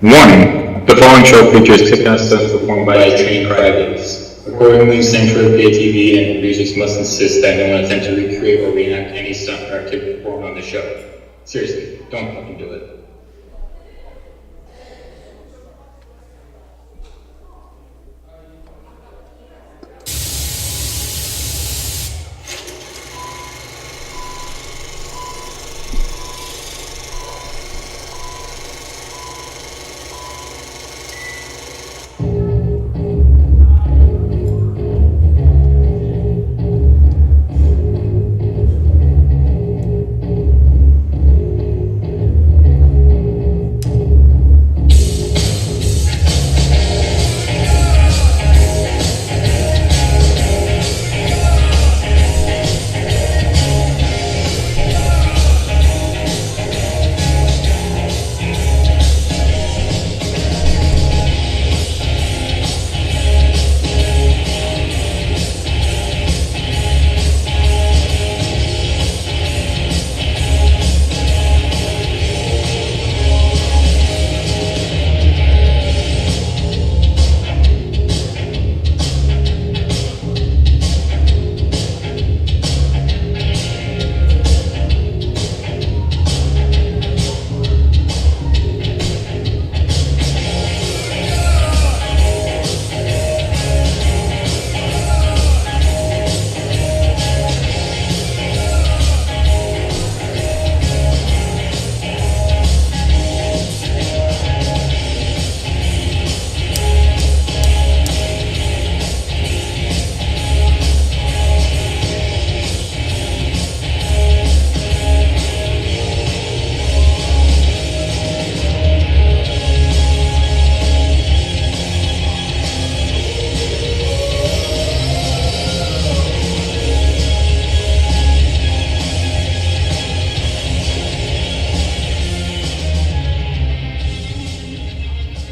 Warning: the following show features kick-ass stunts performed by trained privates. Accordingly, SanctuaryPAtv and producers must insist that no one attempt to recreate or reenact any stunt or activity performed on the show. Seriously, don't fucking do it.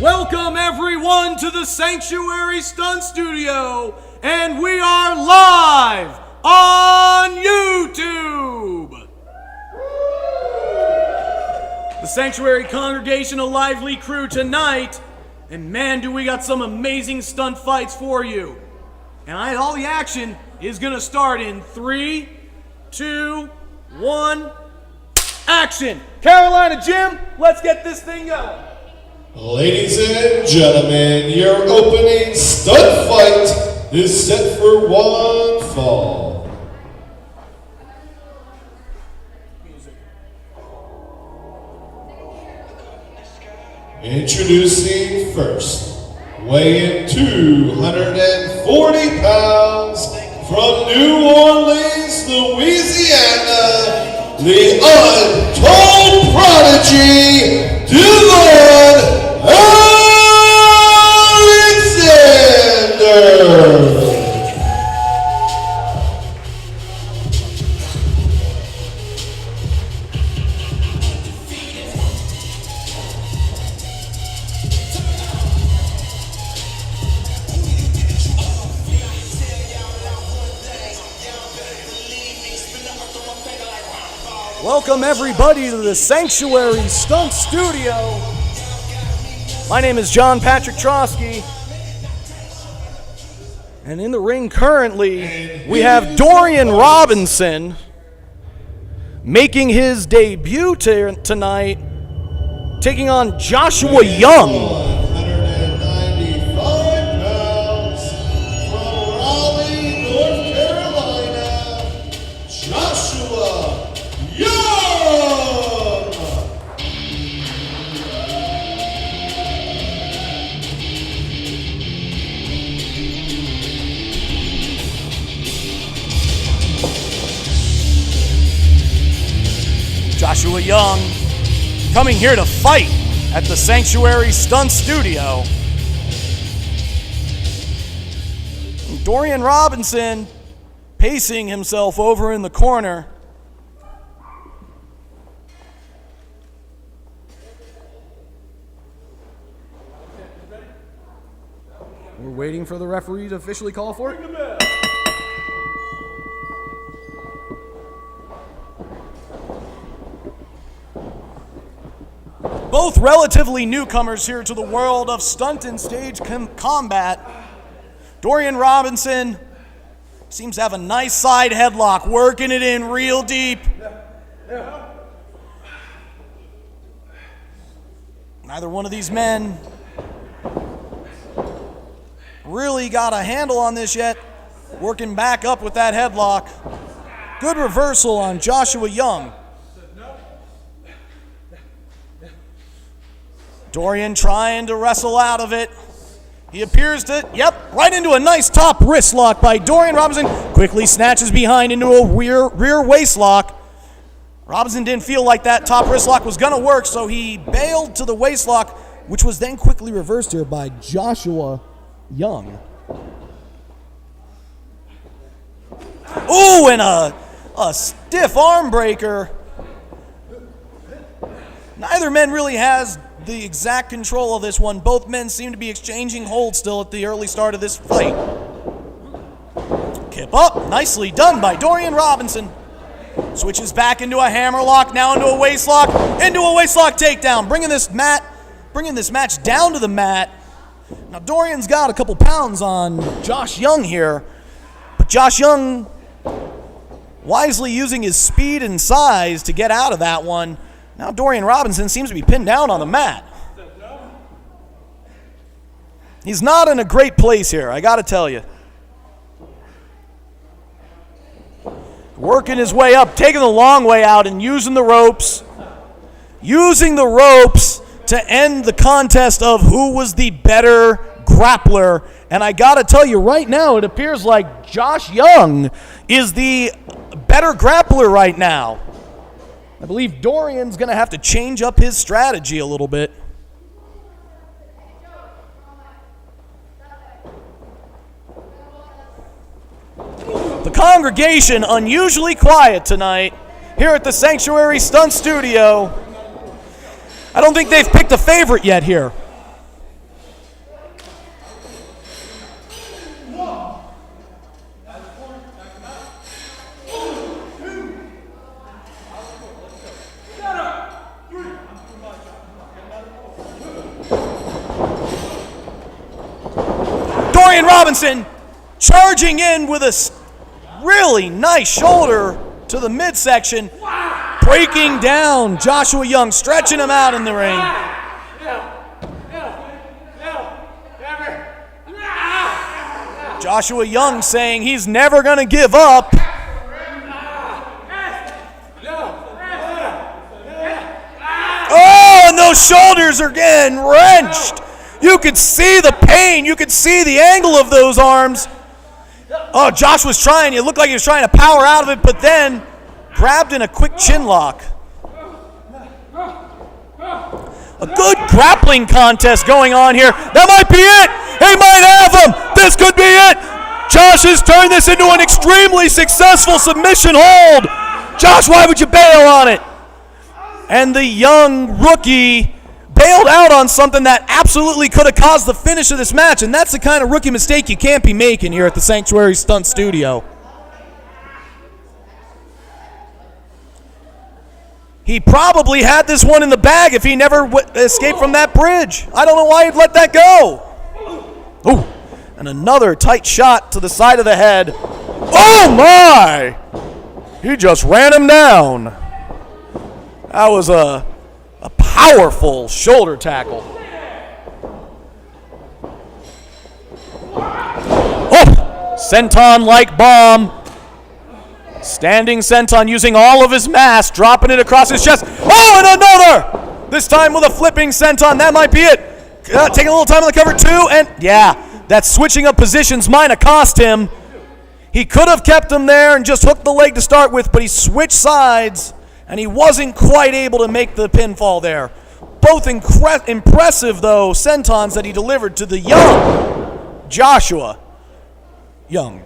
Welcome everyone to the Sanctuary Stunt Studio, and we are live on YouTube. The Sanctuary congregation, a lively crew tonight, and man, do we got some amazing stunt fights for you. And all the action is gonna start in 3, 2, 1, action! Carolina Jim, let's get this thing going. Ladies and gentlemen, your opening stunt fight is set for one fall. Introducing first, weighing 240 pounds, from New Orleans, Louisiana, the untold prodigy, Dylan Alexander. Welcome everybody to the Sanctuary Stunt Studio. My name is John Patrick Trotsky. And in the ring currently, we have Dorian Robinson making his debut tonight, taking on Joshua Young. 195 pounds, from Raleigh, North Carolina, Joshua Young. Joshua Young coming here to fight at the Sanctuary Stunt Studio. Dorian Robinson pacing himself over in the corner. We're waiting for the referee to officially call for it. Both relatively newcomers here to the world of stunt and stage combat. Dorian Robinson seems to have a nice side headlock, working it in real deep. Neither one of these men really got a handle on this yet. Working back up with that headlock. Good reversal on Joshua Young. Dorian trying to wrestle out of it. He appears to, right into a nice top wrist lock by Dorian Robinson. Quickly snatches behind into a rear waist lock. Robinson didn't feel like that top wrist lock was going to work, so he bailed to the waist lock, which was then quickly reversed here by Joshua Young. Ooh, and a stiff arm breaker. Neither man really has the exact control of this one. Both men seem to be exchanging holds still at the early start of this fight. Kip up, nicely done by Dorian Robinson. Switches back into a hammer lock, now into a waist lock takedown, bringing this match down to the mat. Now Dorian's got a couple pounds on Josh Young here, but Josh Young wisely using his speed and size to get out of that one. Now Dorian Robinson seems to be pinned down on the mat. He's not in a great place here, I gotta tell you. Working his way up, taking the long way out and using the ropes. Using the ropes to end the contest of who was the better grappler. And I gotta tell you right now, it appears like Josh Young is the better grappler right now. I believe Dorian's going to have to change up his strategy a little bit. The congregation unusually quiet tonight here at the Sanctuary Stunt Studio. I don't think they've picked a favorite yet here. Dorian Robinson charging in with a really nice shoulder to the midsection, breaking down Joshua Young, stretching him out in the ring. Joshua Young saying he's never going to give up. Oh, and those shoulders are getting wrenched. You could see the pain. You could see the angle of those arms. Oh, Josh was trying. It looked like he was trying to power out of it, but then grabbed in a quick chin lock. A good grappling contest going on here. That might be it. He might have him. This could be it. Josh has turned this into an extremely successful submission hold. Josh, why would you bail on it? And the young rookie bailed out on something that absolutely could have caused the finish of this match, and that's the kind of rookie mistake you can't be making here at the Sanctuary Stunt Studio. He probably had this one in the bag if he never escaped from that bridge. I don't know why he'd let that go. Ooh, and another tight shot to the side of the head. Oh my! He just ran him down. That was a powerful shoulder tackle. Oh, senton-like bomb. Standing senton using all of his mass, dropping it across his chest. Oh, and another! This time with a flipping senton. That might be it. Taking a little time on the cover too, and yeah, that switching of positions might have cost him. He could have kept him there and just hooked the leg to start with, but he switched sides, and he wasn't quite able to make the pinfall there. Both impressive, though, sentons that he delivered to the young Joshua Young.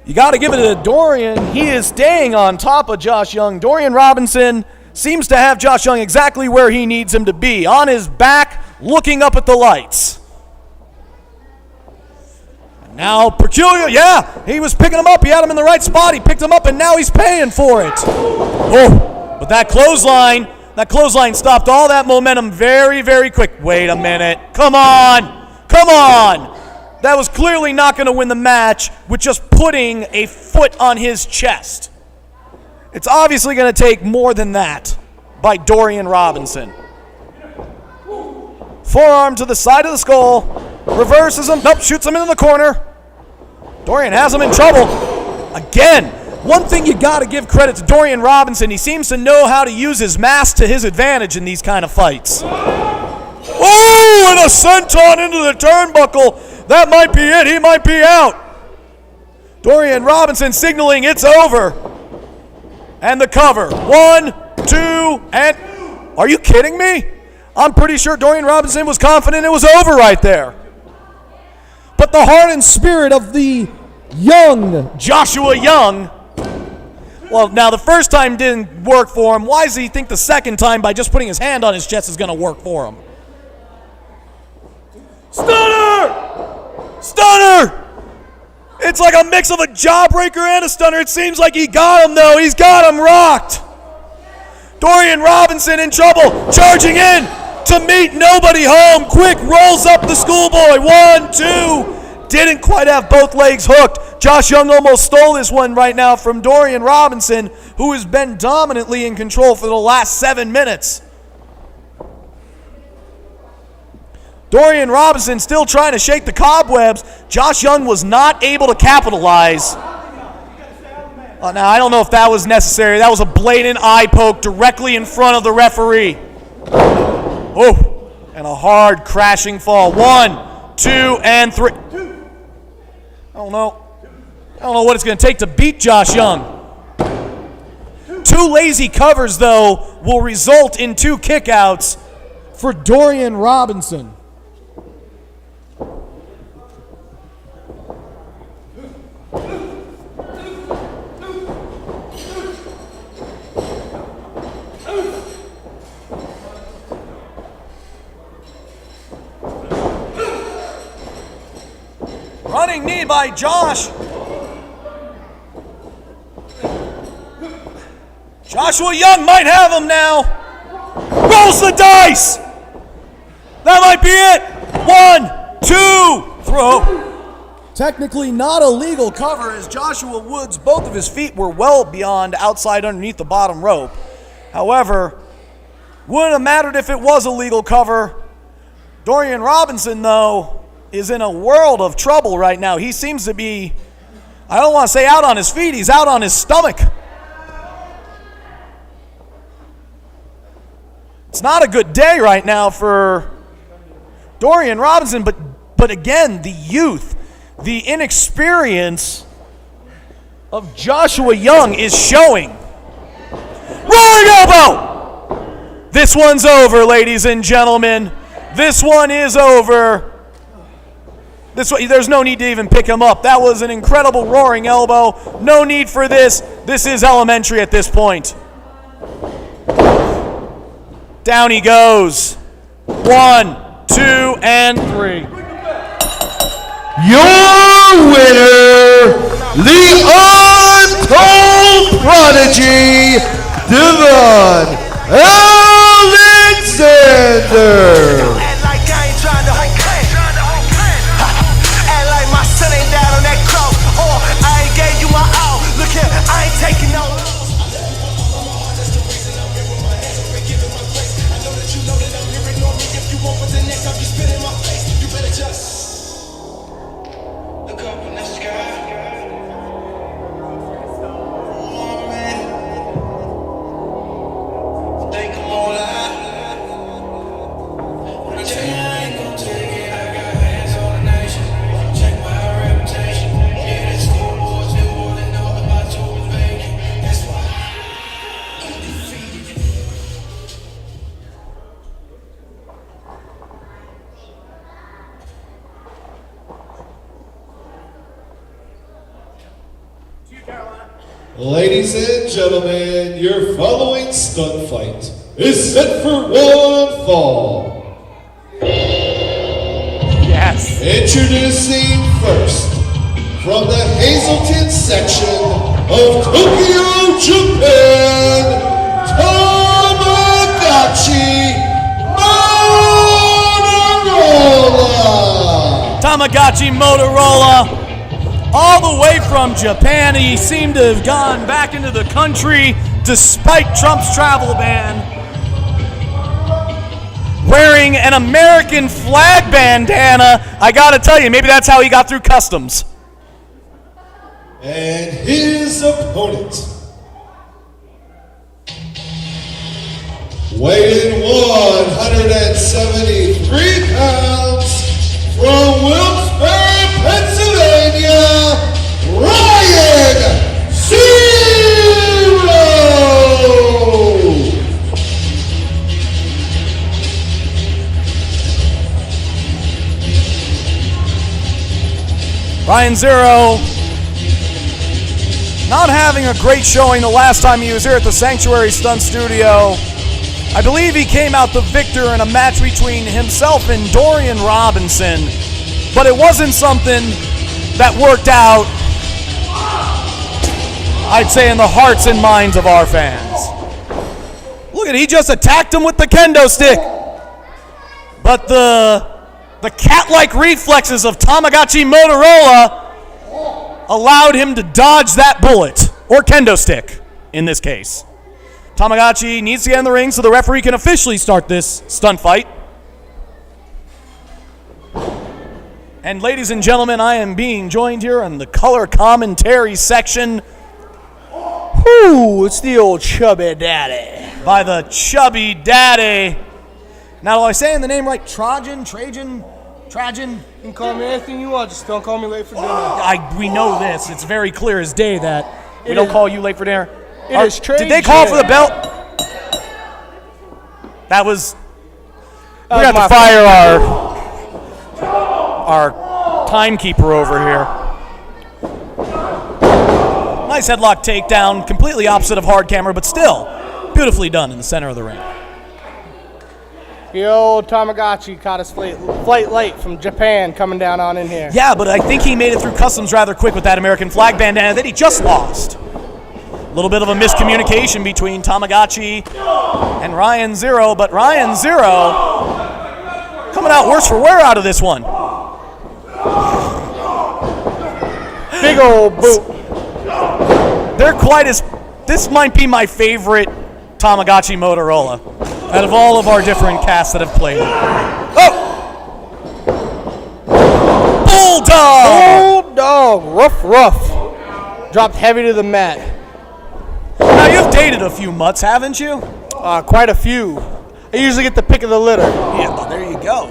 You got to give it to Dorian. He is staying on top of Josh Young. Dorian Robinson seems to have Josh Young exactly where he needs him to be, on his back, looking up at the lights. Now, Peculiar, yeah, he was picking him up. He had him in the right spot. He picked him up, and now he's paying for it. Oh, but that clothesline stopped all that momentum very, very quick. Wait a minute. Come on. Come on. That was clearly not going to win the match with just putting a foot on his chest. It's obviously going to take more than that by Dorian Robinson. Forearm to the side of the skull. Reverses him. Nope, shoots him into the corner. Dorian has him in trouble. Again, one thing you got to give credit to Dorian Robinson, he seems to know how to use his mask to his advantage in these kind of fights. Oh, and a senton into the turnbuckle. That might be it. He might be out. Dorian Robinson signaling it's over. And the cover. 1, 2, and... Are you kidding me? I'm pretty sure Dorian Robinson was confident it was over right there. But the heart and spirit of the young Joshua Young, well, now the first time didn't work for him. Why does he think the second time by just putting his hand on his chest is going to work for him? Stunner! Stunner! It's like a mix of a jawbreaker and a stunner. It seems like he got him, though. He's got him rocked. Dorian Robinson in trouble, charging in to meet nobody home. Quick rolls up the schoolboy. 1, 2. Didn't quite have both legs hooked. Josh Young almost stole this one right now from Dorian Robinson, who has been dominantly in control for the last 7 minutes. Dorian Robinson still trying to shake the cobwebs. Josh Young was not able to capitalize. Now, I don't know if that was necessary. That was a blatant eye poke directly in front of the referee. Oh, and a hard crashing fall. 1, 2, and 3. I don't know what it's going to take to beat Josh Young. 2 lazy covers, though, will result in 2 kickouts for Dorian Robinson. Running knee by Josh. Joshua Young might have him now. Rolls the dice. That might be it. 1, 2, throw. Technically not a legal cover, as Joshua Woods, both of his feet were well beyond outside underneath the bottom rope. However, wouldn't have mattered if it was a legal cover. Dorian Robinson, though, is in a world of trouble right now. He seems to be, I don't want to say out on his feet, he's out on his stomach. It's not a good day right now for Dorian Robinson, but again, the youth, the inexperience of Joshua Young is showing. Rolling elbow! This one's over, ladies and gentlemen. This one is over. There's no need to even pick him up. That was an incredible roaring elbow. No need for this. This is elementary at this point. Down he goes. 1, 2, and 3. Your winner, the Untold Prodigy, Devon Alexander. Ladies and gentlemen, your following stunt fight is set for 1 fall. Yes. Introducing first, from the Hazleton section of Tokyo, Japan, Tamagotchi Motorola. Tamagotchi Motorola, all the way from Japan. He seemed to have gone back into the country despite Trump's travel ban, wearing an American flag bandana. I gotta tell you, maybe that's how he got through customs. And his opponent, weighing 173 pounds, from Wilkes-Barre, Pennsylvania, Ryan Zero! Ryan Zero not having a great showing the last time he was here at the Sanctuary Stunt Studio. I believe he came out the victor in a match between himself and Dorian Robinson, but it wasn't something that worked out, I'd say, in the hearts and minds of our fans. Look at, he just attacked him with the kendo stick. But the cat-like reflexes of Tamagotchi Motorola allowed him to dodge that bullet, or kendo stick in this case. Tamagotchi needs to get in the ring so the referee can officially start this stunt fight. And ladies and gentlemen, I am being joined here in the color commentary section. Whoo, it's the old chubby daddy. By the chubby daddy. Now, do I say the name right? Trajan? You can call me anything you want, just don't call me late for dinner. We know this. It's very clear as day that we don't call you late for dinner. Did they call for the belt? That was... We got to fire our timekeeper over here. Nice headlock takedown, completely opposite of hard camera, but still beautifully done in the center of the ring. The old Tamagotchi caught his flight late from Japan coming down on in here. Yeah, but I think he made it through customs rather quick with that American flag bandana that he just lost. A little bit of a miscommunication between Tamagotchi and Ryan Zero, but Ryan Zero coming out worse for wear out of this one. Big old boot. They're quite as... This might be my favorite Tamagotchi Motorola out of all of our different casts that have played. Oh! Bulldog! Rough. Dropped heavy to the mat. Now, you've dated a few mutts, haven't you? Quite a few. I usually get the pick of the litter. Yeah, well, there you go.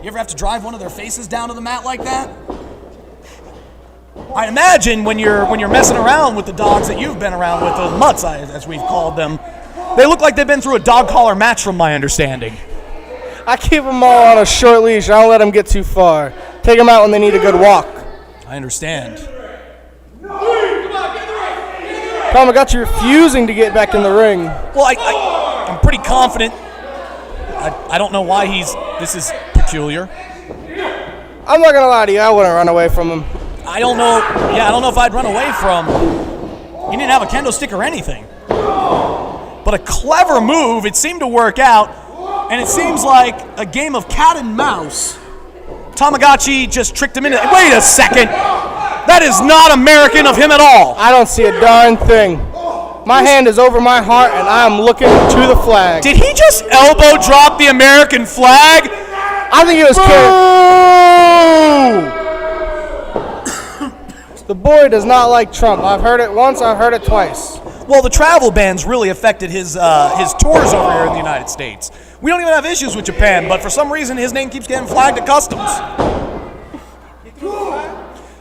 You ever have to drive one of their faces down to the mat like that? I imagine when you're messing around with the dogs that you've been around with, the mutts, as we've called them, they look like they've been through a dog collar match, from my understanding. I keep them all on a short leash. I don't let them get too far. Take them out when they need a good walk. I understand. Tamagotchi refusing to get back in the ring. Well, I'm pretty confident. I don't know why this is peculiar. I'm not going to lie to you. I wouldn't run away from him. I don't know. Yeah, I don't know if I'd run away from. He didn't have a kendo stick or anything. But a clever move. It seemed to work out. And it seems like a game of cat and mouse. Tamagotchi just tricked him into... Wait a second. That is not American of him at all. I don't see a darn thing. My hand is over my heart, and I am looking to the flag. Did he just elbow drop the American flag? I think it was killed. The boy does not like Trump. I've heard it once, I've heard it twice. Well, the travel bans really affected his tours over here in the United States. We don't even have issues with Japan, but for some reason his name keeps getting flagged at customs.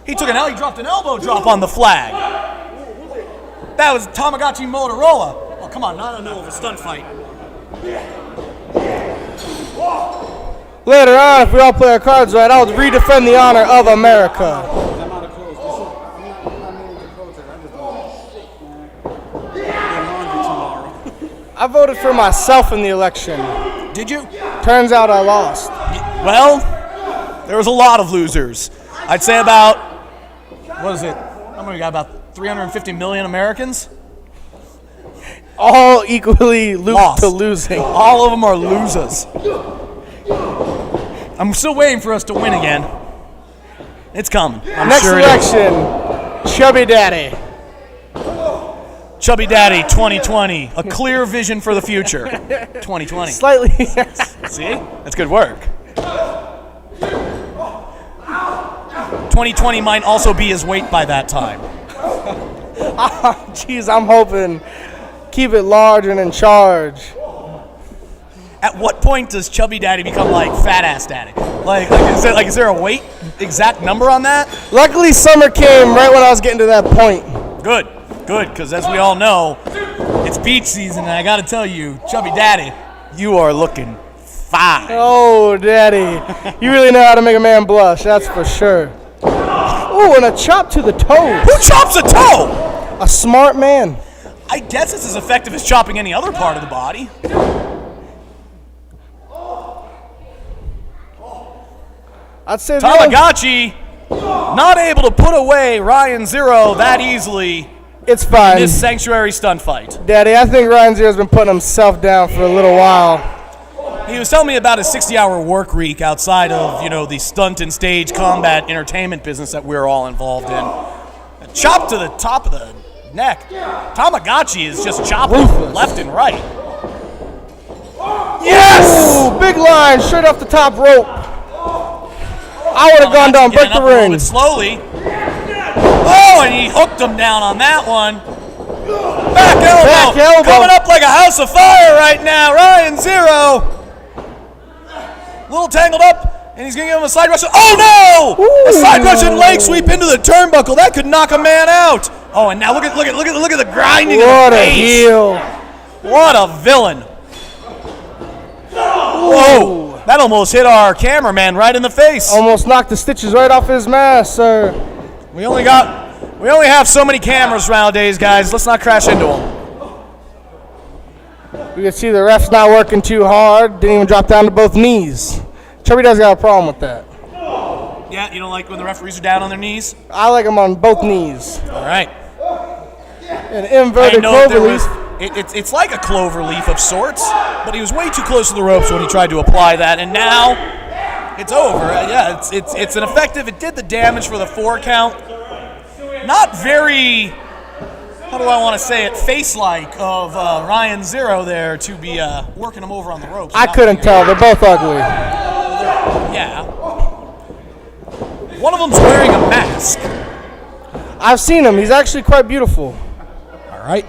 He dropped an elbow drop on the flag. That was Tamagotchi Motorola. Oh, come on, not in the middle of a stunt fight. Later on, if we all play our cards right, I'll redefend the honor of America. I voted for myself in the election. Did you? Turns out I lost. Well, there was a lot of losers. I'd say about what is it? How many we got? About 350 million Americans? All equally Lost. to losing. All of them are losers. I'm still waiting for us to win again. It's coming. I'm Next sure it is. election, Chubby Daddy. Chubby Daddy 2020. A clear vision for the future. 2020. Slightly. See? That's good work. 2020 might also be his weight by that time. Jeez, I'm hoping. Keep it large and in charge. At what point does Chubby Daddy become like Fat Ass Daddy? Is there a weight exact number on that? Luckily, summer came right when I was getting to that point. Good, because as we all know, it's beach season, and I gotta tell you, Chubby Daddy, you are looking fine. Oh, Daddy. You really know how to make a man blush, that's for sure. Ooh, and a chop to the toe. Who chops a toe? A smart man. I guess it's as effective as chopping any other part of the body. I'd say Tamagotchi not able to put away Ryan Zero that easily it's in fine. this Sanctuary Stunt fight. Daddy, I think Ryan Zero's been putting himself down for a little while. He was telling me about his 60-hour work week outside of, the stunt and stage combat entertainment business that we're all involved in. A chop to the top of the neck. Tamagotchi is just chopping Ruthless. left and right. Yes! Ooh, big line straight off the top rope. I would have gone down, break the A little ring. bit slowly. Oh, and he hooked him down on that one. Back elbow. Back elbow. Coming up like a house of fire right now. Ryan Zero. A little tangled up, and he's going to give him a side rush. Oh, no! Ooh. A side rush and leg sweep into the turnbuckle. That could knock a man out. Oh, and now look at the grinding What of the a face. heel. What a villain. Whoa. That almost hit our cameraman right in the face. Almost knocked the stitches right off his mask, sir. We only have so many cameras nowadays, guys. Let's not crash into them. We can see the ref's not working too hard. Didn't even drop down to both knees. Chubby does got a problem with that. Yeah, you don't like when the referees are down on their knees? I like him on both knees. All right. An inverted cloverleaf. It's like a clover leaf of sorts, but he was way too close to the ropes when he tried to apply that, and now it's over. Yeah, it's an effective. It did the damage for the 4 count. Not very, how do I want to say it, face-like of Ryan Zero there to be working him over on the ropes. I couldn't tell. They're both ugly. Yeah. One of them's wearing a mask. I've seen him. He's actually quite beautiful. All right.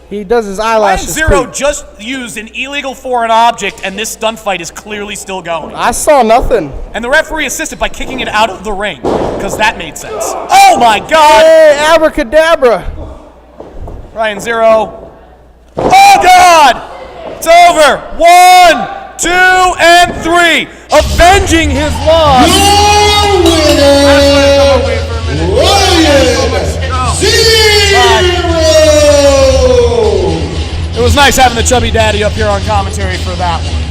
He does his Ryan eyelashes. Zero speak. just used an illegal foreign object, and this stunt fight is clearly still going. I saw nothing. And the referee assisted by kicking it out of the ring, because that made sense. Oh my God! Hey, abracadabra. Ryan Zero. Oh God! It's over. 1, 2, and 3. Avenging his loss. Your winner, Ryan Zero! It was nice having the Chubby Daddy up here on commentary for that one.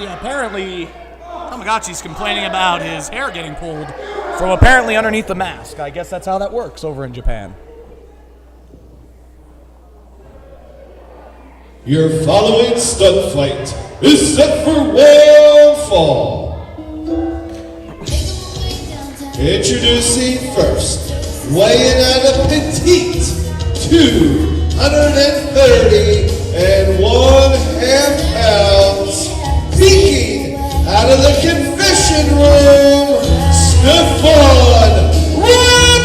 Apparently, Tamagotchi's complaining about his hair getting pulled from apparently underneath the mask. I guess that's how that works over in Japan. Your following stunt fight is set for 1 fall. Introducing first, weighing at a petite 230.5 pounds, peeking out of the confession room, Stefan Ramon!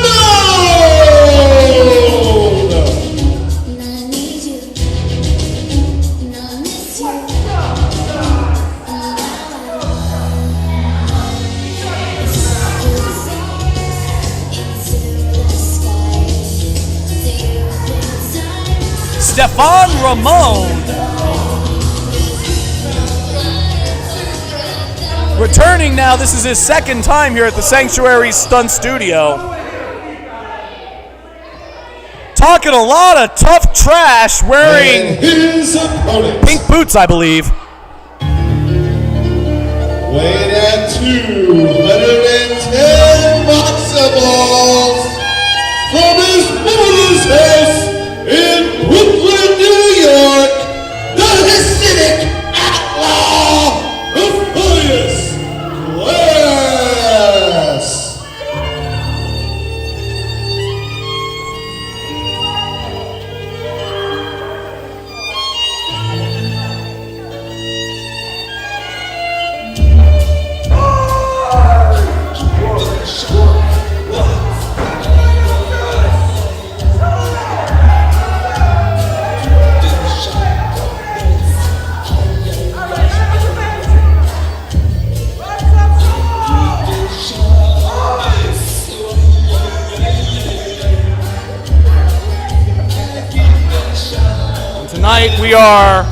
Stefan Ramon. Returning now, this is his second time here at the Sanctuary Stunt Studio. Talking a lot of tough trash, wearing his opponent, pink boots, I believe. Weighing at 210 boxables from his mother's house in Brooklyn, New York, the Hasidic outlaw of highest class. Tonight we are,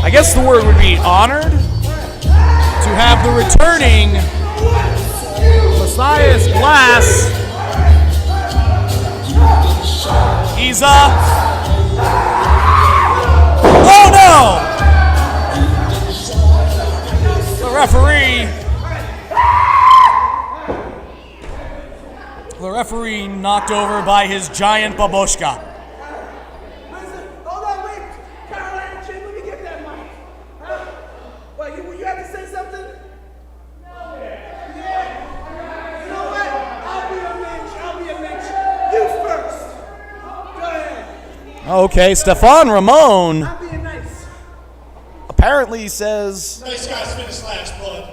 I guess the word would be honored, to have the returning Messiah's Glass. He's oh no! The referee knocked over by his giant babushka. Okay, Stefan Ramon apparently says... Nice guys finished last, bud.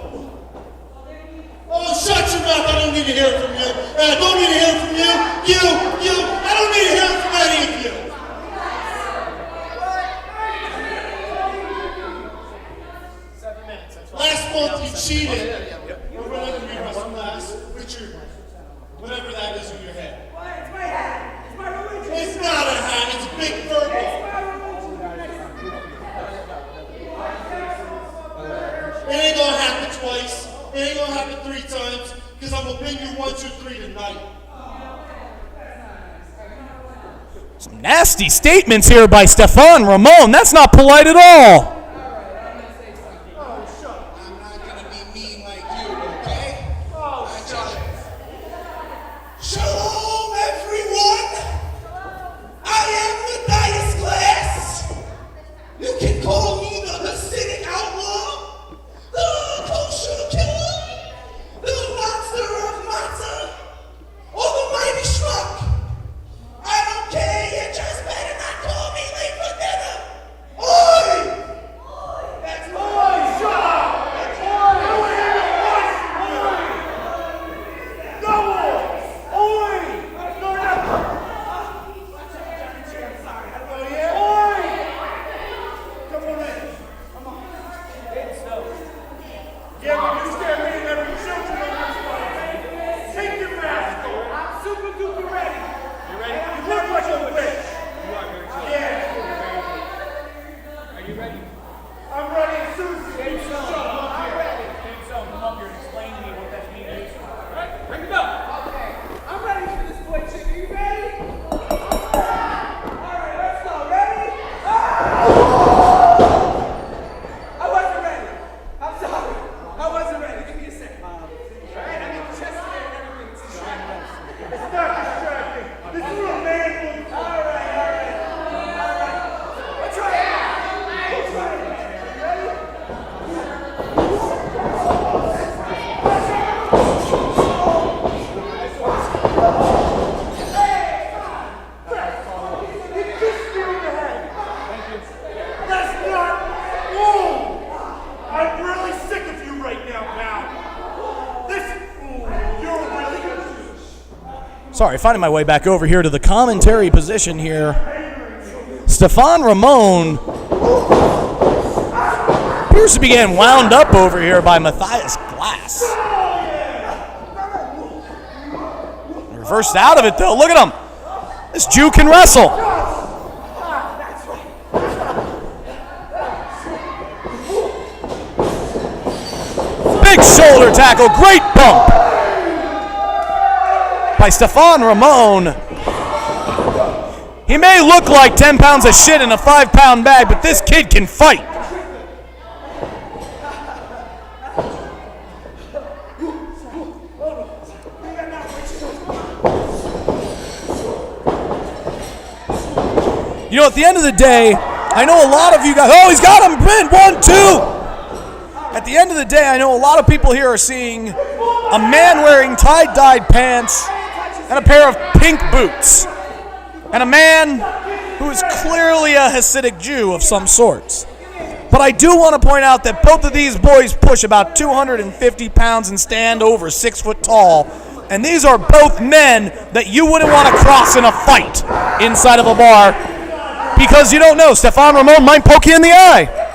Oh, shut your mouth. I don't need to hear it from you. I don't need to hear it from you. You. I don't need to hear it from any of you. Last month you cheated. Or whatever you wrestled last. Whatever that is in your head. It's my hat. It's my religion. It's not a hat. It's a big purple. It ain't gonna happen twice. It ain't gonna happen 3 times, because I'm gonna pin you 1, 2, 3 tonight. Some nasty statements here by Stefan Ramon. That's not polite at all. I'm not gonna be mean like you, okay? Shalom, everyone! I am the Dias Glass. You can call me the Hasidic outlaw, the kosher killer, the monster of matzah, or the mighty shrunk. I don't care, you just better not call me late for dinner. Oi! Sorry, finding my way back over here to the commentary position here. Stefan Ramon appears to be getting wound up over here by Matthias Glass. Reversed out of it, though. Look at him. This Jew can wrestle. Big shoulder tackle. Great bump by Stefan Ramon. He may look like 10 pounds of shit in a 5-pound bag, but this kid can fight. You know, at the end of the day, I know a lot of you guys, oh, he's got him, 1, 2. At the end of the day, I know a lot of people here are seeing a man wearing tie-dyed pants and a pair of pink boots, and a man who is clearly a Hasidic Jew of some sorts. But I do want to point out that both of these boys push about 250 pounds and stand over 6 foot tall, and these are both men that you wouldn't want to cross in a fight inside of a bar, because you don't know, Stefan Ramon might poke you in the eye.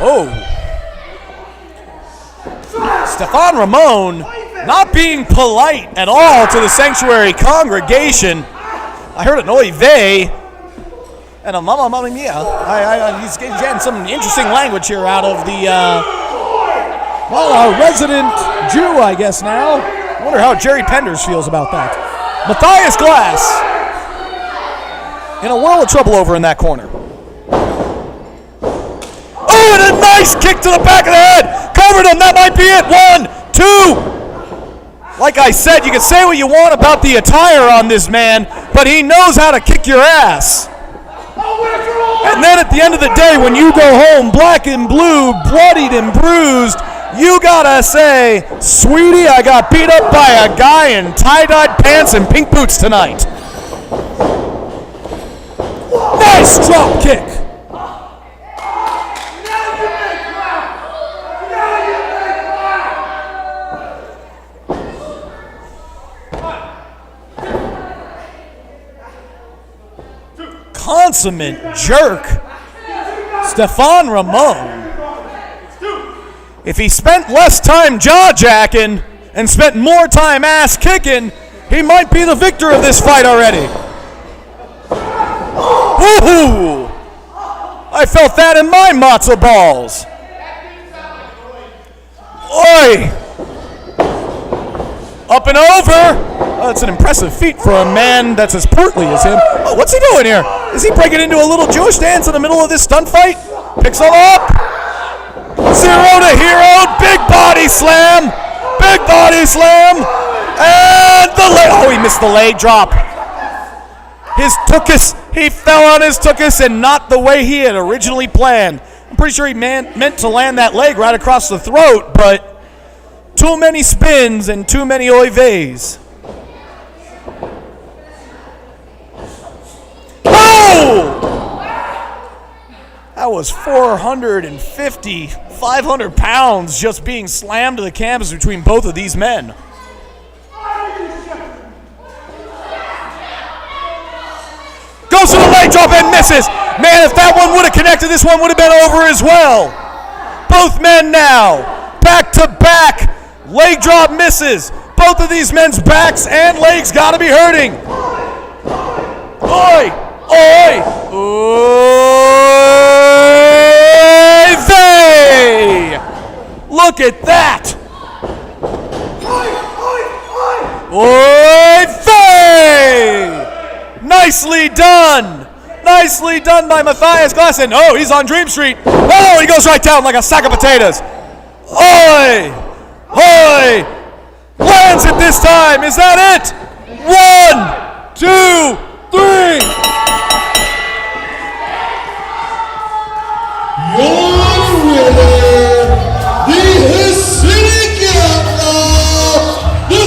Oh. Stefan Ramon not being polite at all to the Sanctuary congregation. I heard an oy vey and a mamma mia. He's getting some interesting language here out of the, a resident Jew, I guess now. I wonder how Jerry Penders feels about that. Matthias Glass in a world of trouble over in that corner. Oh, and a nice kick to the back of the head. Covered him. That might be it. 1, 2. Like I said, you can say what you want about the attire on this man, but he knows how to kick your ass. And then at the end of the day, when you go home black and blue, bloodied and bruised, you gotta say, sweetie, I got beat up by a guy in tie-dyed pants and pink boots tonight. Nice drop kick. Consummate jerk, Stefan Ramon. If he spent less time jaw-jacking and spent more time ass-kicking, he might be the victor of this fight already. Woohoo! I felt that in my matzo balls. Oi! Up and over. Oh, that's an impressive feat for a man that's as portly as him. Oh, what's he doing here? Is he breaking into a little Jewish dance in the middle of this stunt fight? Picks him up. 0 to hero. Big body slam. Big body slam. And the leg. Oh, he missed the leg drop. His tuchus. He fell on his tuchus and not the way he had originally planned. I'm pretty sure he meant to land that leg right across the throat, but too many spins and too many oy veys. That was 450, 500 pounds just being slammed to the canvas between both of these men. Goes to the leg drop and misses. Man, if that one would have connected, this one would have been over as well. Both men now, back to back. Leg drop misses. Both of these men's backs and legs got to be hurting. Oi! Oi! Oy vey! Look at that! Oy vey! Nicely done! Nicely done by Matthias Glass. And oh, he's on Dream Street. Oh, he goes right down like a sack of potatoes. Oi! Oi! Lands it this time. Is that it? 1, 2, 3. Your winner, the Hasidic Outlaw, the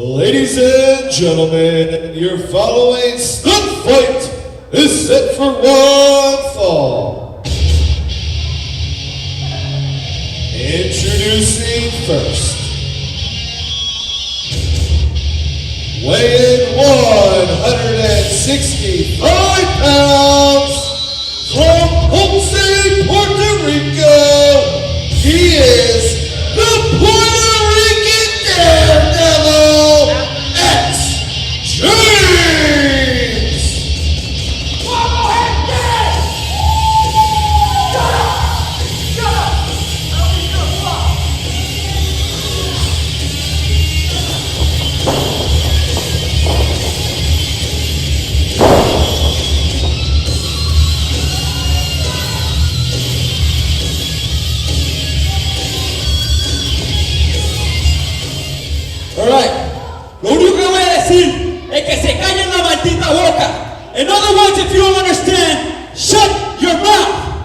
Ladies and gentlemen, your following stunt fight is set for one fall. Introducing first, weighing 165 pounds, from Ponce, Puerto Rico, he is the Puerto Rican Daredevil, X James! Alright, lo único que voy a decir es que se callen la maldita boca. In other words, if you don't understand, shut your mouth.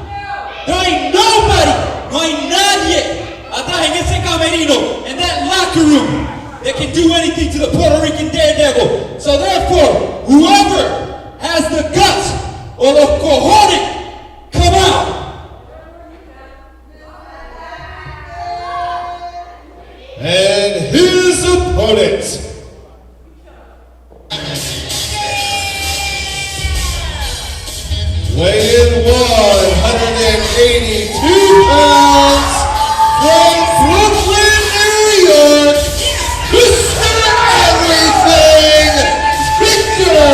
No hay nobody, no hay nadie atrás en ese camerino, in that locker room, that can do anything to the Puerto Rican Daredevil. So therefore, whoever has the guts or los cojones, come out. And his opponent, weighing 182 pounds, from Brooklyn, New York, Mr. Everything, Victor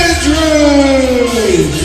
Andrews!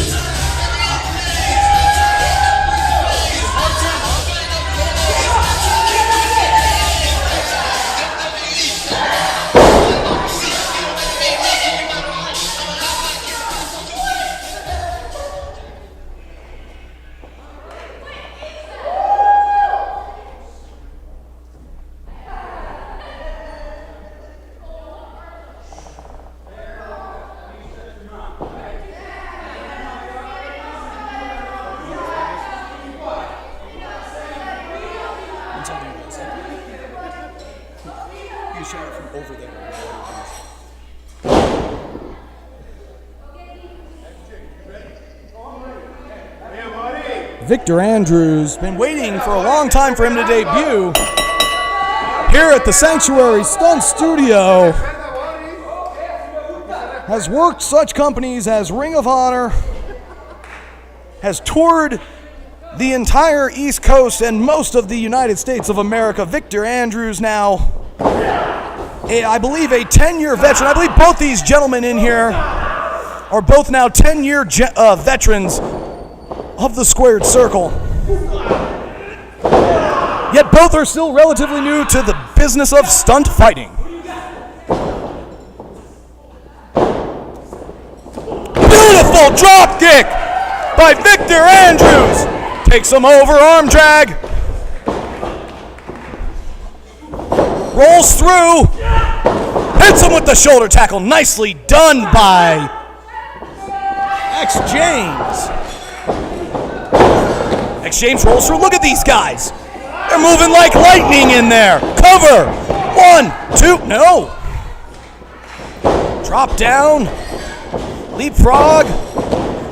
Victor Andrews, been waiting for a long time for him to debut here at the Sanctuary Stunt Studio. Has worked such companies as Ring of Honor, has toured the entire East Coast and most of the United States of America. Victor Andrews now, I believe a 10-year veteran. I believe both these gentlemen in here are both now 10-year veterans of the squared circle. Yet both are still relatively new to the business of stunt fighting. Beautiful drop kick by Victor Andrews. Takes him over, arm drag. Rolls through. Hits him with the shoulder tackle. Nicely done by X James. X James rolls through. Look at these guys. They're moving like lightning in there. Cover. 1, 2, no. Drop down. Leapfrog.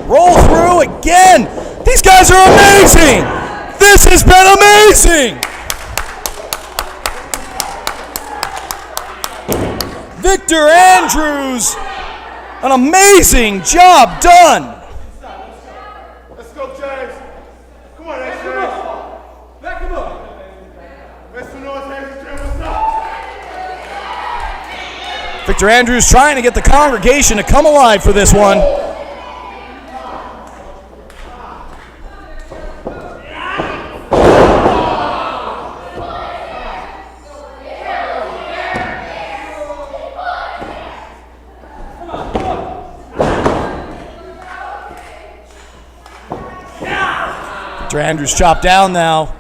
Roll through again. These guys are amazing. This has been amazing. Victor Andrews, an amazing job done. Let's go, James. Come on, X James. Back him up. Make some noise, ladies and gentlemen. What's up? Victor Andrews trying to get the congregation to come alive for this one. Victor Andrews chopped down now.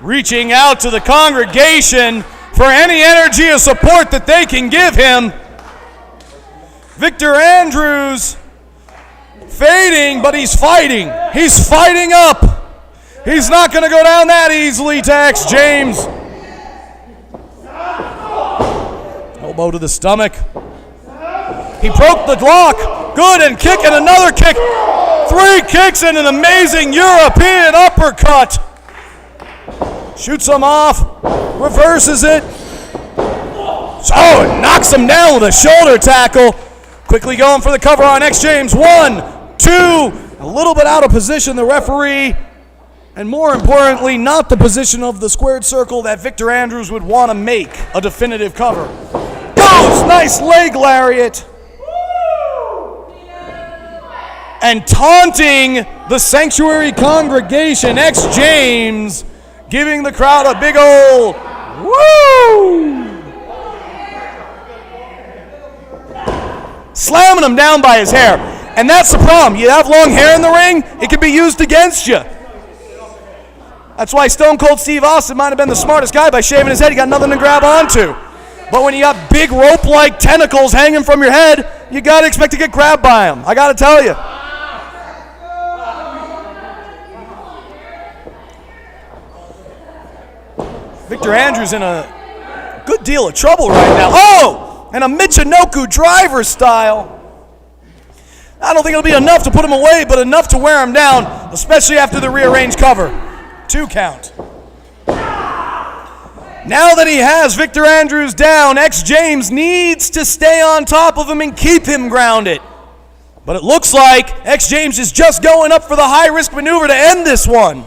Reaching out to the congregation for any energy or support that they can give him. Victor Andrews fading, but he's fighting. He's fighting up. He's not going to go down that easily to X James. Elbow to the stomach. He broke the lock. Good, and kick, and another kick. 3 kicks and an amazing European uppercut. Shoots him off. Reverses it. Oh, it knocks him down with a shoulder tackle. Quickly going for the cover on X James. 1, 2. A little bit out of position, the referee. And more importantly, not the position of the squared circle that Victor Andrews would want to make a definitive cover. Goes, nice leg lariat. And taunting the Sanctuary congregation, X James, giving the crowd a big ol' woo! Slamming him down by his hair. And that's the problem. You have long hair in the ring, it can be used against you. That's why Stone Cold Steve Austin might have been the smartest guy by shaving his head. He got nothing to grab onto. But when you got big rope-like tentacles hanging from your head, you got to expect to get grabbed by them. I got to tell you. Victor Andrews in a good deal of trouble right now. Oh! And a Michinoku driver style. I don't think it'll be enough to put him away, but enough to wear him down, especially after the rearranged cover. 2 count. Now that he has Victor Andrews down, X James needs to stay on top of him and keep him grounded. But it looks like X James is just going up for the high-risk maneuver to end this one.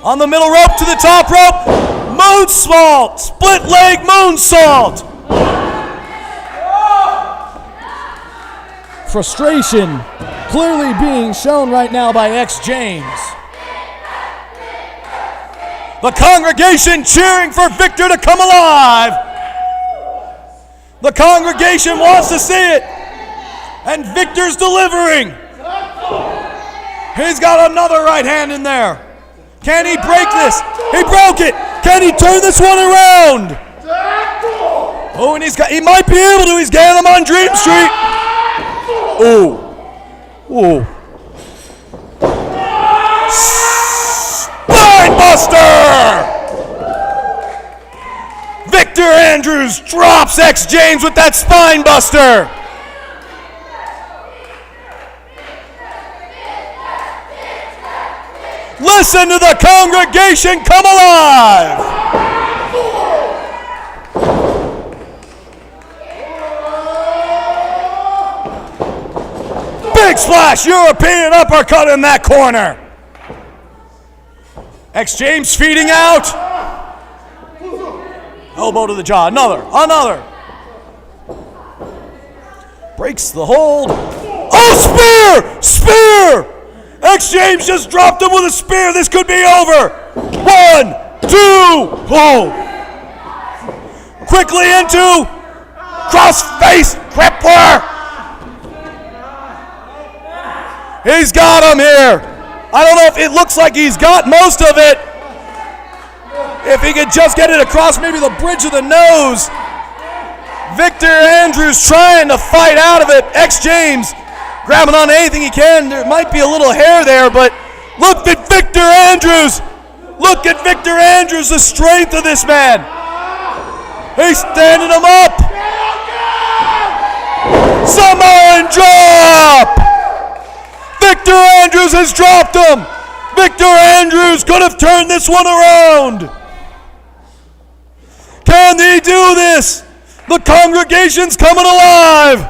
On the middle rope to the top rope. Moonsault! Split leg moonsault! Frustration clearly being shown right now by X James. The congregation cheering for Victor to come alive. The congregation wants to see it. And Victor's delivering. He's got another right hand in there. Can he break this? He broke it. Can he turn this one around? Oh, and he might be able to. He's getting him on Dream Street. Oh. Oh. Spinebuster! Victor Andrews drops X James with that spinebuster. Listen to the congregation come alive. Big splash, European uppercut in that corner. X James feeding out. Elbow to the jaw, another. Breaks the hold. Oh, spear! X James just dropped him with a spear. This could be over. 1, 2, oh. Quickly into cross-face crippler. He's got him here. I don't know if it looks like he's got most of it. If he could just get it across maybe the bridge of the nose. Victor Andrews trying to fight out of it. X James grabbing on anything he can. There might be a little hair there, but look at Victor Andrews. Look at Victor Andrews, the strength of this man. He's standing him up. Samoan drop. Victor Andrews has dropped him. Victor Andrews could have turned this one around. Can he do this? The congregation's coming alive.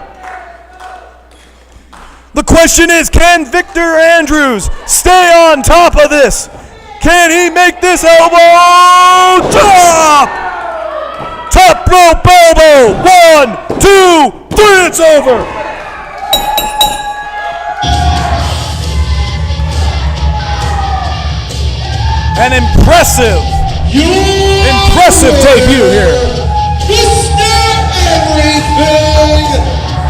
The question is, can Victor Andrews stay on top of this? Can he make this elbow drop? Top rope elbow. 1, 2, 3, it's over. An impressive debut here. Mr. Everything,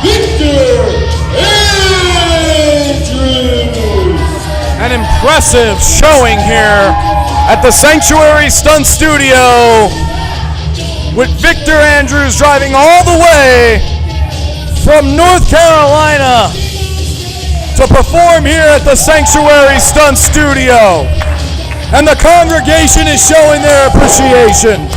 Victor Andrews. An impressive showing here at the Sanctuary Stunt Studio with Victor Andrews driving all the way from North Carolina to perform here at the Sanctuary Stunt Studio. And the congregation is showing their appreciation.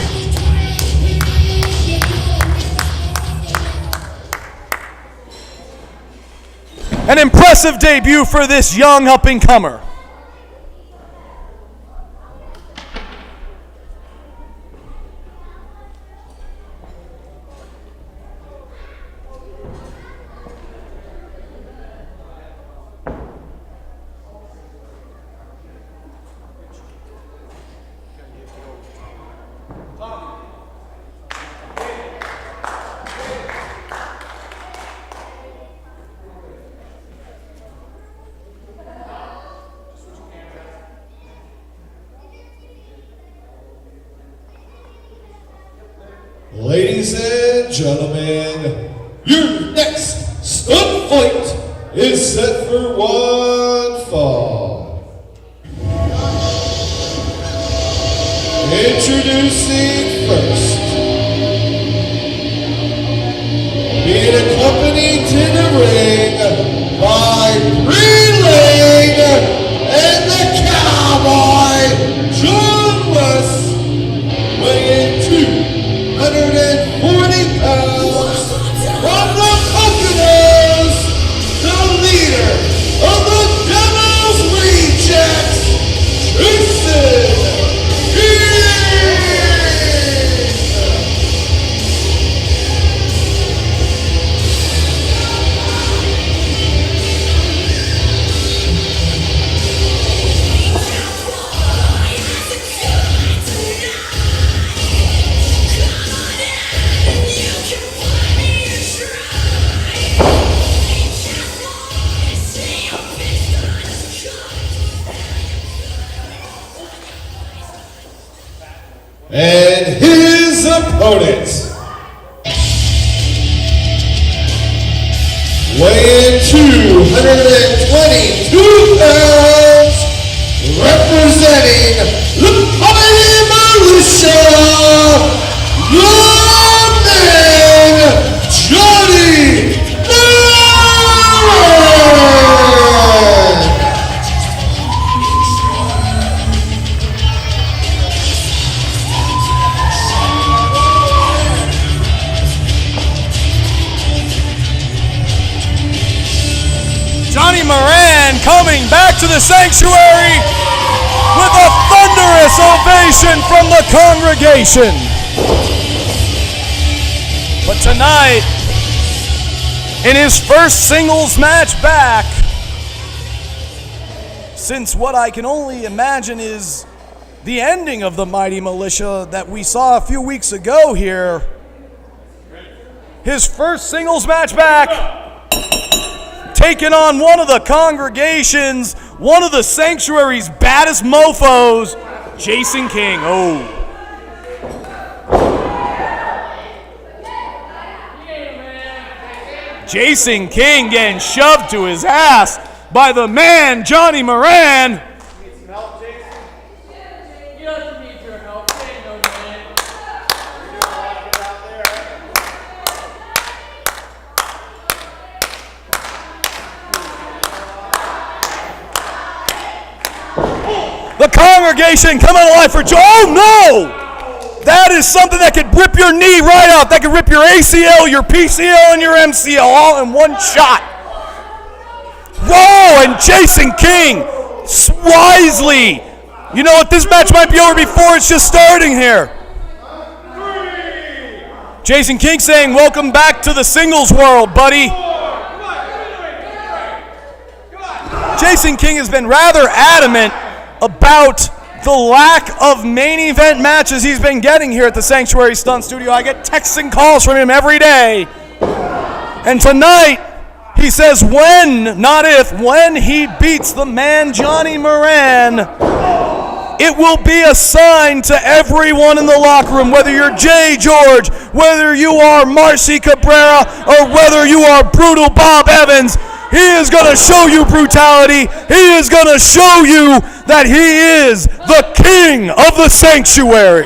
An impressive debut for this young up-and-comer. Ladies and gentlemen, your next stunt fight is set for one fall. Introducing first, being accompanied to the ring by Greenling and the Cowboy, John West, weighing 240 pounds, from the Poconos, the leader of the Devil's Rejects, Jason King! And his opponent, weighing 222 pounds, representing the Mighty Militia, the man, Johnny Moran! Johnny Moran coming back to the sanctuary with a thunderous ovation from the congregation. But tonight, in his first singles match back, since what I can only imagine is the ending of the Mighty Militia that we saw a few weeks ago here, his first singles match back, taking on one of the congregation's, one of the sanctuary's baddest mofos, Jason King. Oh. Jason King getting shoved to his ass by the man, Johnny Moran. The congregation coming alive for Joe. Oh no! That is something that could rip your knee right out. That could rip your ACL, your PCL, and your MCL all in one shot. Whoa! And Jason King, wisely. You know what? This match might be over before it's just starting here. Jason King saying, "Welcome back to the singles world, buddy." Jason King has been rather adamant about the lack of main event matches he's been getting here at the Sanctuary Stunt Studio. I get texts and calls from him every day. And tonight, he says when, not if, when he beats the man Johnny Moran, it will be a sign to everyone in the locker room, whether you're Jay George, whether you are Marcy Cabrera, or whether you are Brutal Bob Evans. He is going to show you brutality. He is going to show you that he is the king of the sanctuary.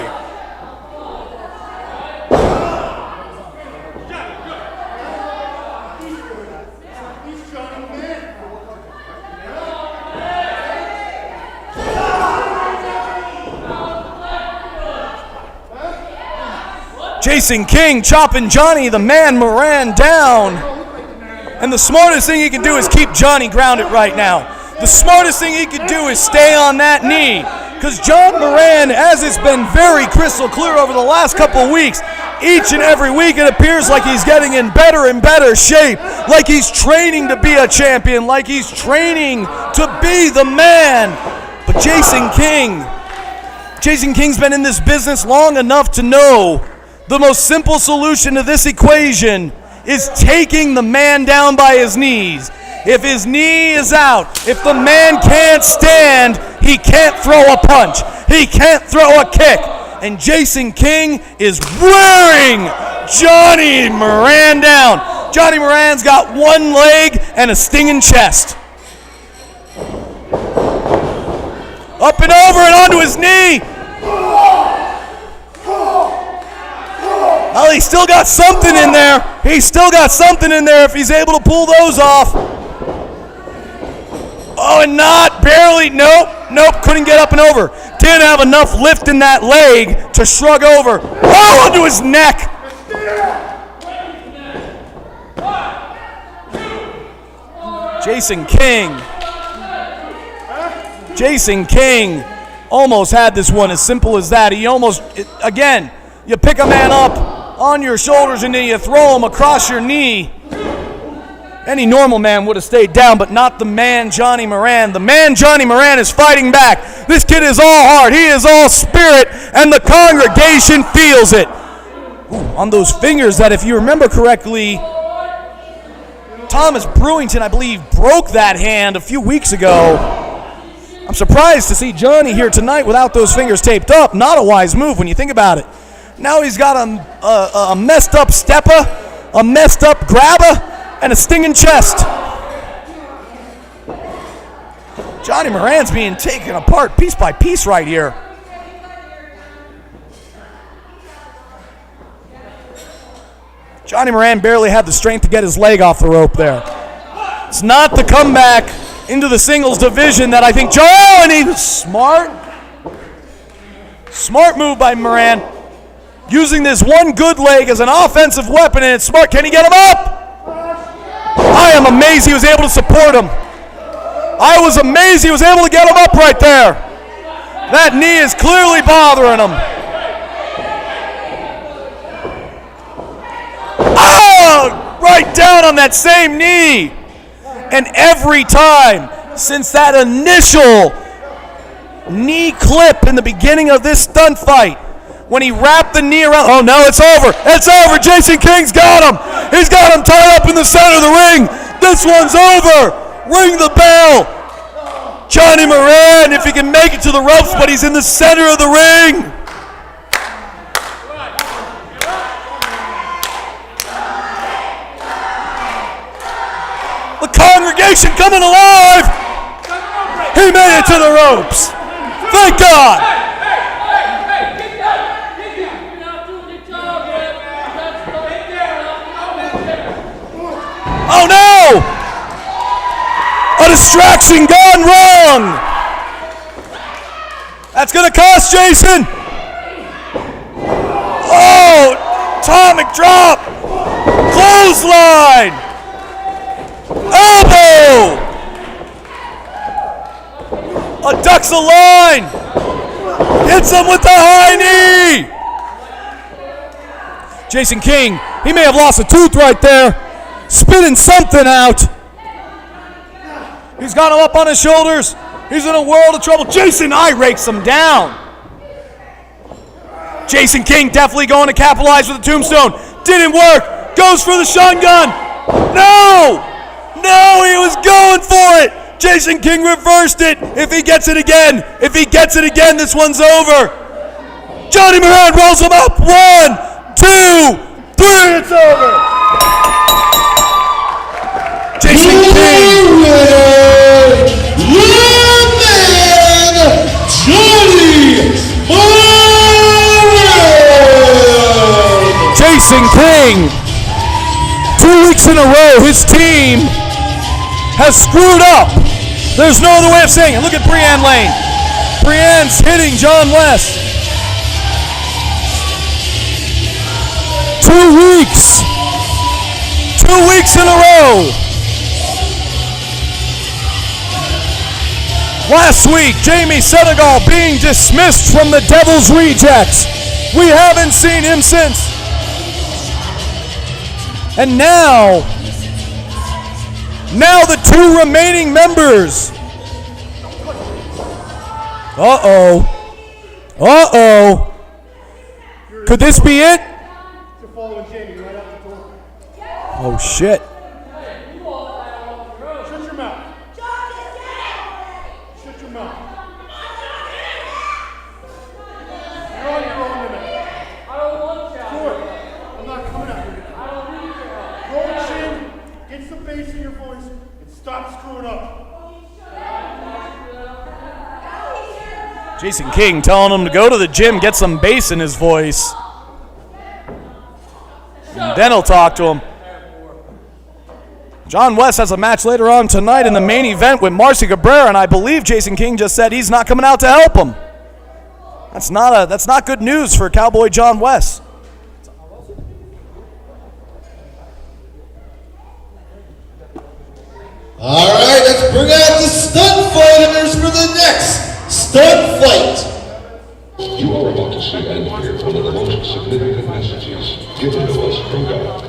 Jason King chopping Johnny the Man Moran down. And the smartest thing he can do is keep Johnny grounded right now. The smartest thing he can do is stay on that knee. Because John Moran, as it's been very crystal clear over the last couple of weeks, each and every week it appears like he's getting in better and better shape, like he's training to be a champion, like he's training to be the man. But Jason King's been in this business long enough to know the most simple solution to this equation is taking the man down by his knees. If his knee is out, if the man can't stand, he can't throw a punch, he can't throw a kick. And Jason King is wearing Johnny Moran down. Johnny Moran's got one leg and a stinging chest. Up and over and onto his knee. Well, he's still got something in there. He's still got something in there if he's able to pull those off. Oh, and not barely. Nope, couldn't get up and over. Didn't have enough lift in that leg to shrug over. Oh, onto his neck. Jason King almost had this one as simple as that. He almost, again, you pick a man up on your shoulders and then you throw him across your knee. Any normal man would have stayed down, but not the man Johnny Moran. The man Johnny Moran is fighting back. This kid is all heart. He is all spirit, and the congregation feels it. Ooh, on those fingers that, if you remember correctly, Thomas Brewington, I believe, broke that hand a few weeks ago. I'm surprised to see Johnny here tonight without those fingers taped up. Not a wise move when you think about it. Now he's got a messed up stepper, a messed up grabber, and a stinging chest. Johnny Moran's being taken apart piece by piece right here. Johnny Moran barely had the strength to get his leg off the rope there. It's not the comeback into the singles division that I think Johnny was smart. Smart move by Moran. Using this one good leg as an offensive weapon, and it's smart. Can he get him up? I am amazed he was able to support him. I was amazed he was able to get him up right there. That knee is clearly bothering him. Oh, right down on that same knee. And every time since that initial knee clip in the beginning of this stunt fight, when he wrapped the knee around, oh no, it's over. It's over. Jason King's got him. He's got him tied up in the center of the ring. This one's over. Ring the bell. Johnny Moran, if he can make it to the ropes, but he's in the center of the ring. The congregation coming alive. He made it to the ropes. Thank God. Oh no! A distraction gone wrong! That's gonna cost Jason! Oh! Atomic drop! Clothesline! Elbow! A ducks a line! Hits him with the high knee! Jason King, he may have lost a tooth right there. Spitting something out. He's got him up on his shoulders. He's in a world of trouble. Jason I rakes him down. Jason King definitely going to capitalize with the tombstone. Didn't work. Goes for the shotgun. No! No, he was going for it. Jason King reversed it. If he gets it again, this one's over. Johnny Moran rolls him up. 1, 2, 3, it's over. Jason King. Your man, Johnny Moran. Jason King. 2 weeks in a row, his team has screwed up. There's no other way of saying it. Look at Brianne Lane. Brianne's hitting John West. 2 weeks. 2 weeks in a row. Last week, Jamie Senegal being dismissed from the Devil's Rejects. We haven't seen him since. And now the two remaining members. Uh-oh. Could this be it? Oh, shit. Shut your mouth. Shut your mouth. You're on your own limit. I don't want you. Good. I'm not coming out here. I don't need your help. Grow a chin, get some bass in your voice, and stop screwing up. Jason King telling him to go to the gym, get some bass in his voice. And then he'll talk to him. John West has a match later on tonight in the main event with Marcy Cabrera, and I believe Jason King just said he's not coming out to help him. That's not good news for Cowboy John West. All right, let's bring out the stunt fighters for the next stunt fight. You are about to see and hear one of the most significant messages given to us from God.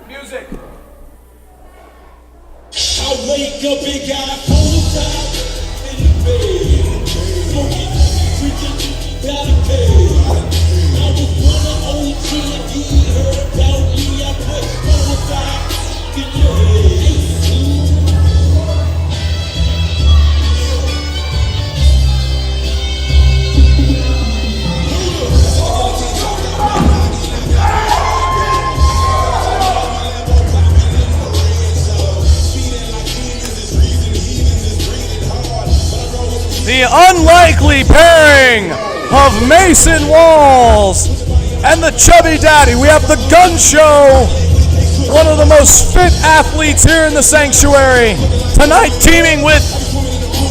Music. I wake up and got full time in the bed. Smoking, drinking, gotta pay. I was running OG, heard about me. I put 4 or 5 in your head. The unlikely pairing of Mason Walls and the Chubby Daddy. We have the Gun Show, one of the most fit athletes here in the Sanctuary. Tonight teaming with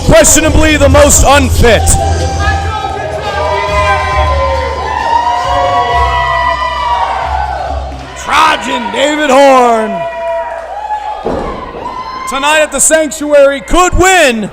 questionably the most unfit. Trojan David Horn. Tonight at the Sanctuary could win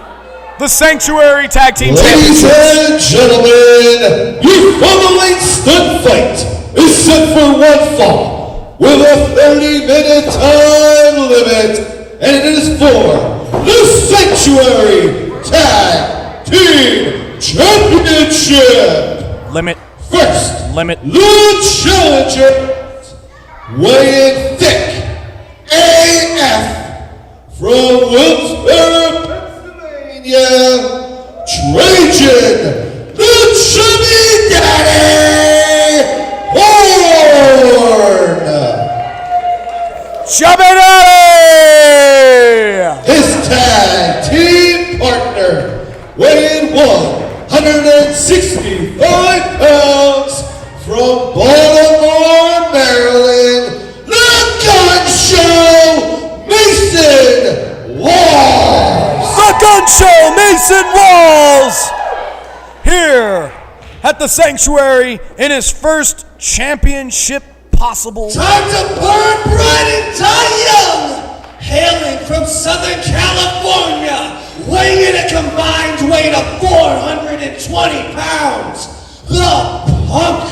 the Sanctuary Tag Team Ladies Championship. and gentlemen, your following stunt fight is set for one fall with a 30-minute time limit, and it is for the Sanctuary Tag Team Championship. Limit. First, Limit. the challengers, weighing thick AF from Wilkes-Barre, Trajan, the Chubby Daddy Horn. Chubby Daddy! His tag team partner, weighing 165 pounds, from Baltimore, Maryland, the Gun Show, Mason Walls. The Gun Show, Mason Walls, here at the Sanctuary in his first championship possible. Time to burn bright and die young! Hailing from Southern California, weighing in a combined weight of 420 pounds, the punk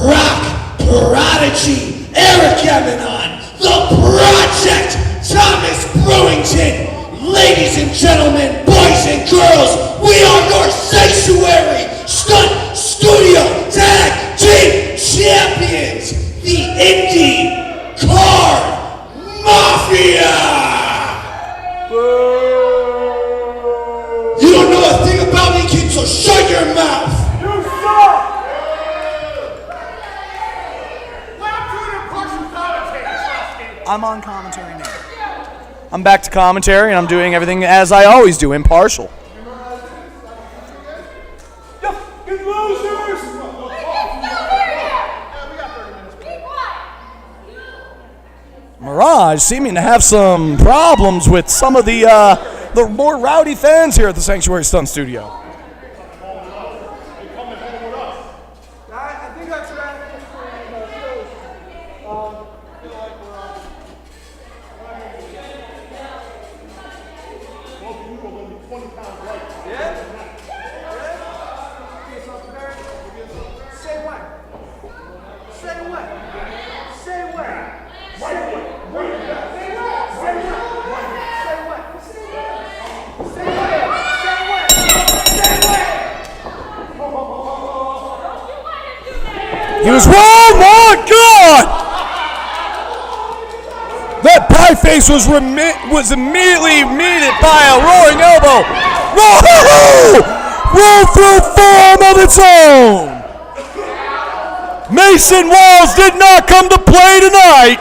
rock prodigy Eric Eminon, the Project Thomas Brewington. Ladies and gentlemen, boys and girls, we are your Sanctuary Stunt Studio Tag Team Champions, the Indie Card I'm on commentary now. I'm back to commentary, and I'm doing everything as I always do, impartial. Mirage seeming to have some problems with some of the more rowdy fans here at the Sanctuary Stunt Studio. He was wrong, my God! That pie face was immediately meted by a roaring elbow. Roll through form of its own. Mason Walls did not come to play tonight.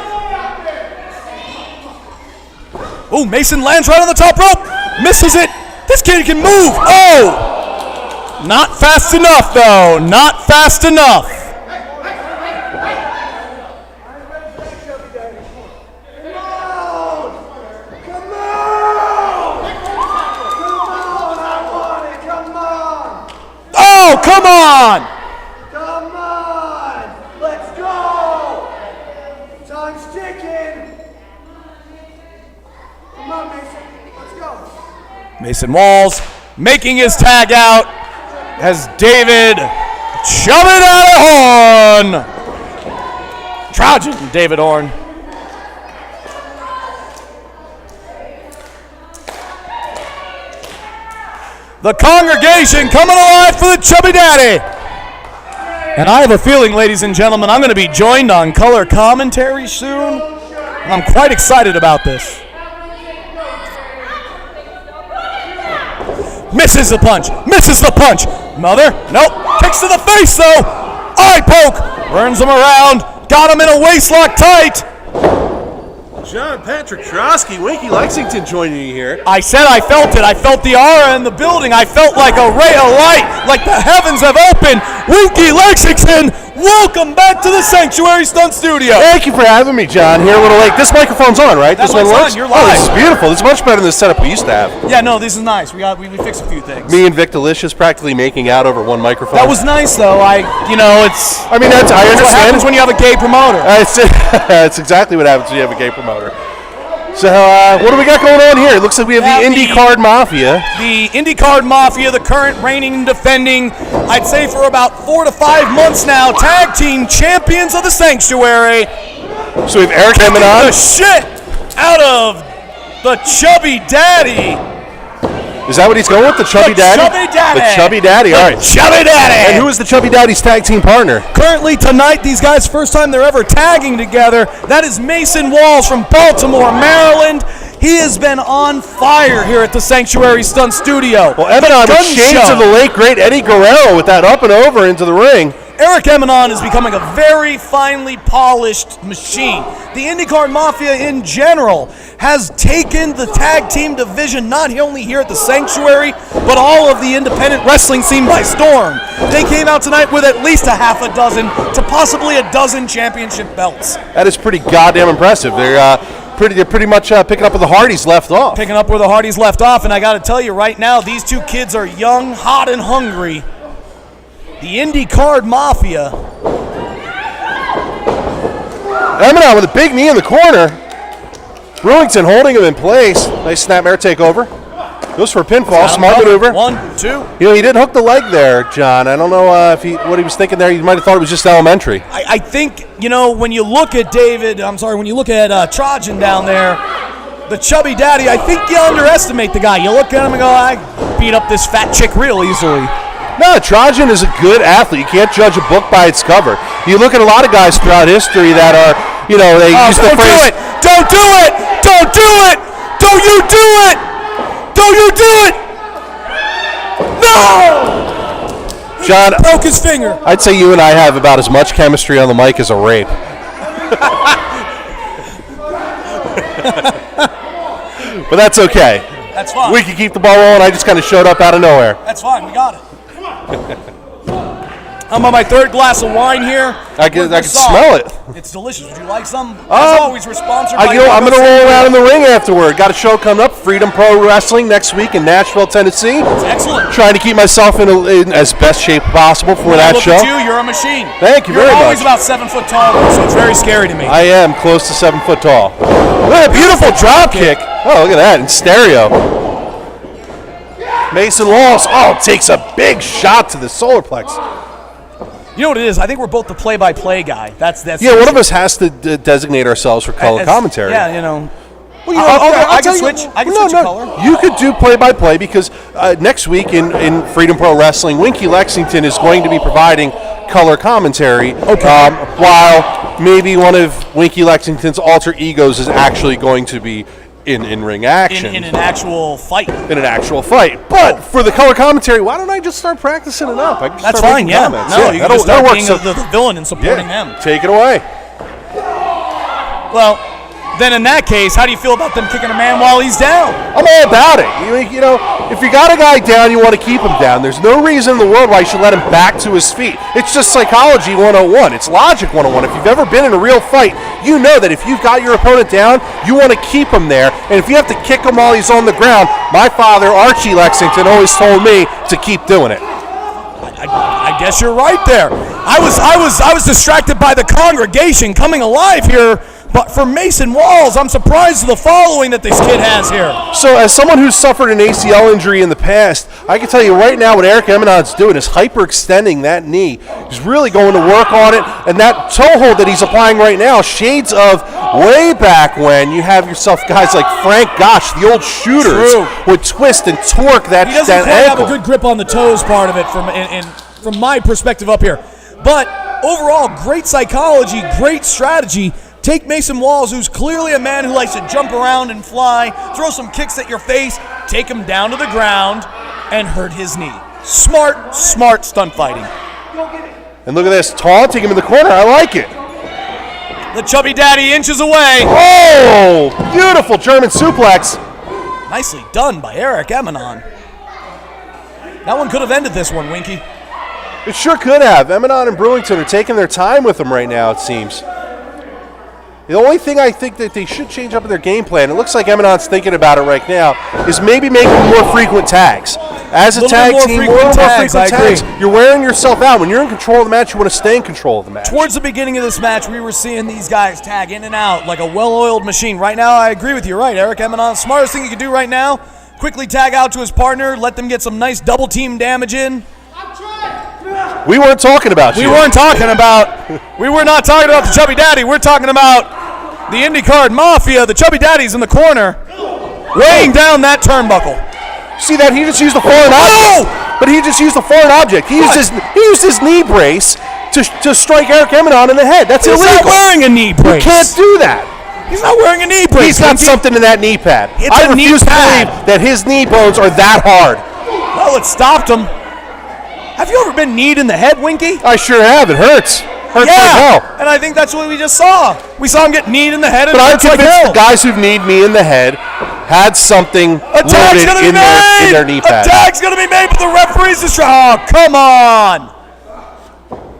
Oh, Mason lands right on the top rope. Misses it. This kid can move. Oh! Not fast enough, though. Not fast enough. Oh, come on! Come on! Let's go! Time's ticking! Come on, Mason. Let's go. Mason Walls making his tag out as David shove it out of Horn. Trojan David Horn. The congregation coming alive for the Chubby Daddy. And I have a feeling, ladies and gentlemen, I'm going to be joined on color commentary soon. And I'm quite excited about this. Misses the punch. Misses the punch. Mother. Nope. Kicks to the face, though. Eye poke. Burns him around. Got him in a waistlock tight. John Patrick Trosky, Wakey Lexington joining you here. I said I felt it. I felt the aura in the building. I felt like a ray of light, like the heavens have opened. Wakey Lexington, welcome back to the Sanctuary Stunt Studio. Thank you for having me, John. Here a little late. This microphone's on, right? That This one mic's works? on. You're Oh, live. this is beautiful. This is much better than the setup we used to have. Yeah, no, this is nice. We fixed a few things. Me and Vic Delicious practically making out over one microphone. That was nice, though. I I mean, I That's what understand. happens when you have a gay promoter. That's exactly what happens when you have a gay promoter. So, what do we got going on here? It looks like we have the IndyCard Mafia. The IndyCard Mafia, the current reigning and defending, I'd say for about 4 to 5 months now, tag team champions of the Sanctuary. So we have Eric Kicking Eminon. the shit out of the Chubby Daddy. Is that what he's going with? The Chubby Daddy? Chubby Daddy. The Chubby Daddy, all right. Chubby Daddy. And who is the Chubby Daddy's tag team partner? Currently tonight, these guys, first time they're ever tagging together. That is Mason Walls from Baltimore, Maryland. He has been on fire here at the Sanctuary Stunt Studio. Well, Eminon with shades of the late, great Eddie Guerrero with that up and over into the ring. Eric Eminon is becoming a very finely polished machine. The IndyCar Mafia in general has taken the tag team division not only here at the Sanctuary, but all of the independent wrestling scene by storm. They came out tonight with at least a half a dozen to possibly a dozen championship belts. That is pretty goddamn impressive. They're pretty much picking up where the Hardys left off. Picking up where the Hardys left off, and I got to tell you right now, these two kids are young, hot, and hungry. The IndyCard Mafia. Eminon with a big knee in the corner. Brewington holding him in place. Nice snapmare takeover. Goes for a pinfall. Smart maneuver. 1, 2. You know, he did hook the leg there, John. I don't know what he was thinking there. You might have thought it was just elementary. I think, when you look at when you look at Trojan down there, the Chubby Daddy, I think you underestimate the guy. You look at him and go, I beat up this fat chick real easily. No, Trojan is a good athlete. You can't judge a book by its cover. You look at a lot of guys throughout history that are, they use the phrase. Don't do it! Don't do it! Don't you do it! Don't you do it! No! John, he broke his finger. I'd say you and I have about as much chemistry on the mic as a rape. But that's okay. That's fine. We can keep the ball rolling. I just kind of showed up out of nowhere. That's fine. We got it. I'm on my third glass of wine here. I can smell it. It's delicious. Would you like some? As always, we're sponsored by I'm going to roll around in the ring afterward. Got a show coming up, Freedom Pro Wrestling, next week in Nashville, Tennessee. That's excellent. Trying to keep myself in as best shape possible for that look show. At you, you're a machine. Thank you very much. You're always about 7 foot tall, so it's very scary to me. I am close to 7 foot tall. Look at that beautiful drop kick. Oh, look at that in stereo. Mason Walls, takes a big shot to the solar plex. You know what it is? I think we're both the play-by-play guy. That's one of us has to designate ourselves for color commentary. Yeah, you know. Well, I can switch. I can switch color. You could do play-by-play because next week in Freedom Pro Wrestling, Winky Lexington is going to be providing color commentary, while maybe one of Winky Lexington's alter egos is actually going to be in ring action. In an actual fight. But for the color commentary, why don't I just start practicing it up? That's fine, yeah. Comments. No, you can just start being the villain and supporting them. Take it away. Well, then in that case, how do you feel about them kicking a man while he's down? I'm all about it. You know, if you got a guy down, you want to keep him down. There's no reason in the world why you should let him back to his feet. It's just psychology 101. It's logic 101. If you've ever been in a real fight, you know that if you've got your opponent down, you want to keep him there. And if you have to kick him while he's on the ground, my father, Archie Lexington, always told me to keep doing it. I guess you're right there. I was distracted by the congregation coming alive here. But for Mason Walls, I'm surprised at the following that this kid has here. So as someone who's suffered an ACL injury in the past, I can tell you right now what Eric Eminon's doing is hyperextending that knee. He's really going to work on it. And that toe hold that he's applying right now, shades of way back when you have yourself guys like Frank Gosh, the old shooters, would twist and torque that ankle. He doesn't quite have a good grip on the toes part of it from my perspective up here. But overall, great psychology, great strategy. Take Mason Walls, who's clearly a man who likes to jump around and fly, throw some kicks at your face, take him down to the ground, and hurt his knee. Smart stunt fighting. And look at this, taunting him in the corner. I like it. The Chubby Daddy inches away. Oh, beautiful German suplex. Nicely done by Eric Eminon. That one could have ended this one, Winky. It sure could have. Eminon and Brewington are taking their time with him right now, it seems. The only thing I think that they should change up in their game plan, it looks like Eminon's thinking about it right now, is maybe making more frequent tags. As a tag team, more frequent tags. You're wearing yourself out. When you're in control of the match, you want to stay in control of the match. Towards the beginning of this match, we were seeing these guys tag in and out like a well-oiled machine. Right now, I agree with you, right, Eric Eminon? Smartest thing you can do right now, quickly tag out to his partner, let them get some nice double-team damage in. We weren't talking about you. We were not talking about the Chubby Daddy. We're talking about the IndyCard Mafia. The Chubby Daddy's in the corner, weighing down that turnbuckle. See that? He just used a foreign object. But he just used a foreign object. He used his knee brace to strike Eric Eminon in the head. That's illegal. He's not wearing a knee brace. You can't do that. He's not wearing a knee brace. He's got something in that knee pad. I refuse to believe that his knee bones are that hard. Well, it stopped him. Have you ever been kneed in the head, Winky? I sure have. It hurts. Hurts like hell. And I think that's what we just saw. We saw him get kneed in the head. But I'm convinced the guys who've kneed me in the head had something loaded in their knee pad. A tag's going to be made, but the referee's just oh, come on.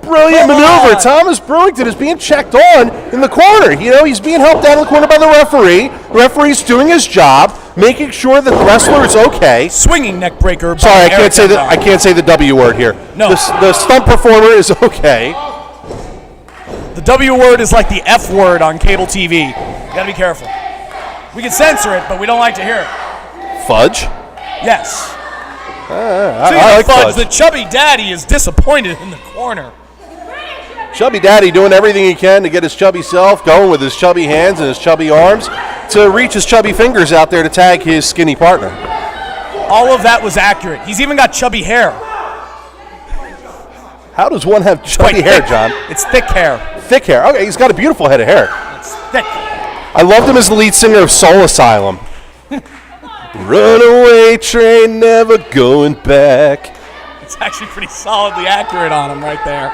Brilliant maneuver. Thomas Brewington is being checked on in the corner. You know, he's being helped down in the corner by the referee. The referee's doing his job, making sure that the wrestler is okay. Swinging neck breaker. Sorry, I can't say the W word here. No. The stunt performer is okay. The W word is like the F word on cable TV. You gotta be careful. We can censor it, but we don't like to hear it. Fudge? Yes. I like fudge. The Chubby Daddy is disappointed in the corner. Chubby Daddy doing everything he can to get his chubby self going with his chubby hands and his chubby arms to reach his chubby fingers out there to tag his skinny partner. All of that was accurate. He's even got chubby hair. How does one have chubby hair, John? It's thick hair. Thick hair. Okay, he's got a beautiful head of hair. It's thick. I loved him as the lead singer of Soul Asylum. Runaway train, never going back. It's actually pretty solidly accurate on him right there.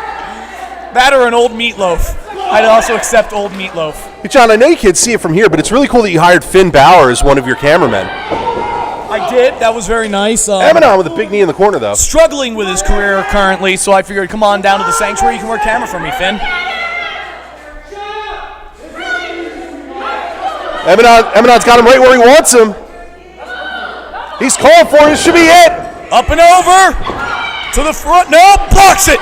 That or an old Meatloaf. I'd also accept old meatloaf. Hey, John, I know you can't see it from here, but it's really cool that you hired Finn Bauer as one of your cameramen. I did. That was very nice. Eminon with a big knee in the corner, though. Struggling with his career currently, so I figured, come on down to the Sanctuary. You can work camera for me, Finn. Eminon's got him right where he wants him. He's calling for it. This should be it. Up and over. To the front. No, blocks it.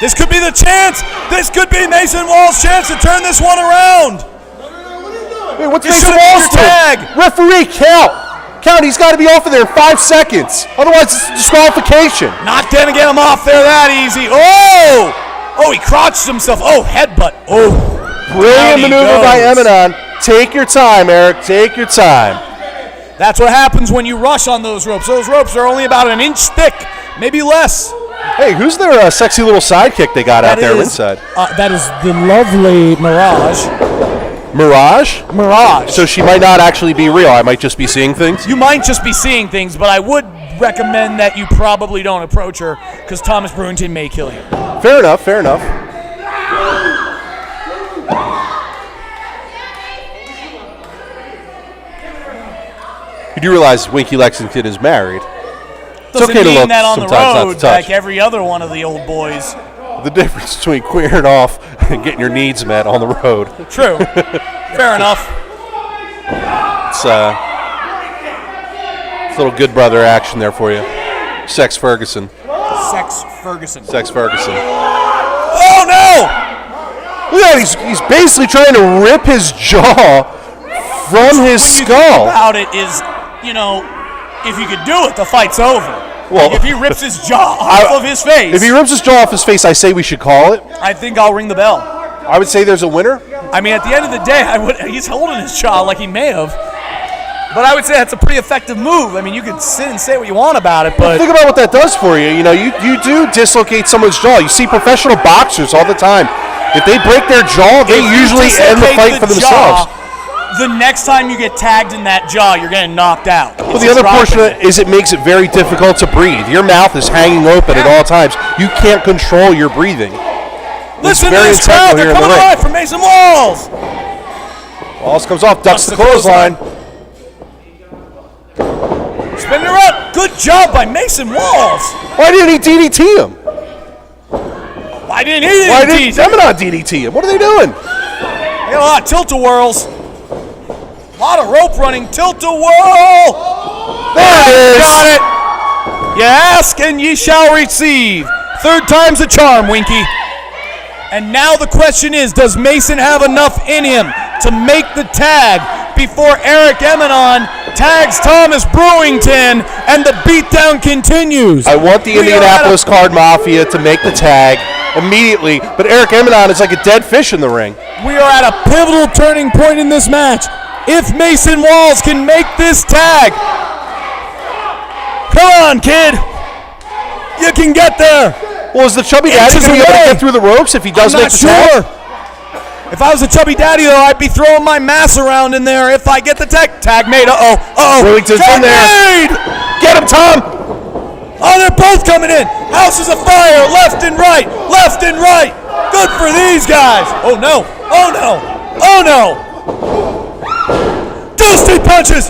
This could be the chance. This could be Mason Wall's chance to turn this one around. Hey, what's You Mason should've Wall's used your doing? tag. Referee, count. Count. He's got to be off of there in 5 seconds. Otherwise, it's a disqualification. Not going to get him off there that easy. Oh! Oh, he crotched himself. Oh, headbutt. Oh. Brilliant maneuver by Eminon. Take your time, Eric. Take your time. That's what happens when you rush on those ropes. Those ropes are only about an inch thick, maybe less. Hey, who's their sexy little sidekick they got out there inside? That is the lovely Mirage. Mirage? Mirage. So she might not actually be real. I might just be seeing things? You might just be seeing things, but I would recommend that you probably don't approach her because Thomas Brewington may kill you. Fair enough, fair enough. You do realize Winky Lexington is married. Doesn't it's okay mean to look that on the sometimes not road to touch. like every other one of the old boys. The difference between queering off and getting your needs met on the road. True. Fair enough. It's a little good brother action there for you. Sex Ferguson. Sex Ferguson. Sex Ferguson. Oh, no! Look at that. He's basically trying to rip his jaw from his What you skull. think about it is, you know, if you could do it, the fight's over. Well, if he rips his jaw off of his face, If he rips his jaw off his face, I say we should call it. I think I'll ring the bell. I would say there's a winner. I mean, at the end of the day, he's holding his jaw like he may have. But I would say that's a pretty effective move. I mean, you can sit and say what you want about it, but Think about what that does for you. You know, you do dislocate someone's jaw. You see professional boxers all the time. If they break their jaw, they if you usually end the dislocate fight for the themselves. jaw, the next time you get tagged in that jaw, you're getting knocked out. Well, the other portion of it is it makes it very difficult to breathe. Your mouth is hanging open at all times. You can't control your breathing. Listen to very this crowd. integral here They're in the coming ring. alive from Mason Walls. Walls comes off, ducks the clothesline. Spinning her up. Good job by Mason Walls. Why didn't he DDT him? Why didn't he? Why didn't Eminon DDT him? What are they doing? They got a lot of tilt-a-whirls. A lot of rope running. Tilt-a-whirl. There it is. Got it. You ask and ye shall receive. Third time's a charm, Winky. And now the question is, does Mason have enough in him to make the tag before Eric Eminon tags Thomas Brewington and the beatdown continues? I want the Indianapolis Card Mafia to make the tag immediately, but Eric Eminon is like a dead fish in the ring. We are at a pivotal turning point in this match. If Mason Walls can make this tag, come on, kid. You can get there. Well, is the Chubby Daddy going to be able to get through the ropes if he does make the tag? If I was a Chubby Daddy, though, I'd be throwing my mass around in there if I get the tag. Tag made. Uh-oh. Uh-oh. Brewington's tag in there. made. Get him, Tom. Oh, they're both coming in. House is afire. Left and right. Left and right. Good for these guys. Oh, no. Oh, no. Oh, no. Dusty punches.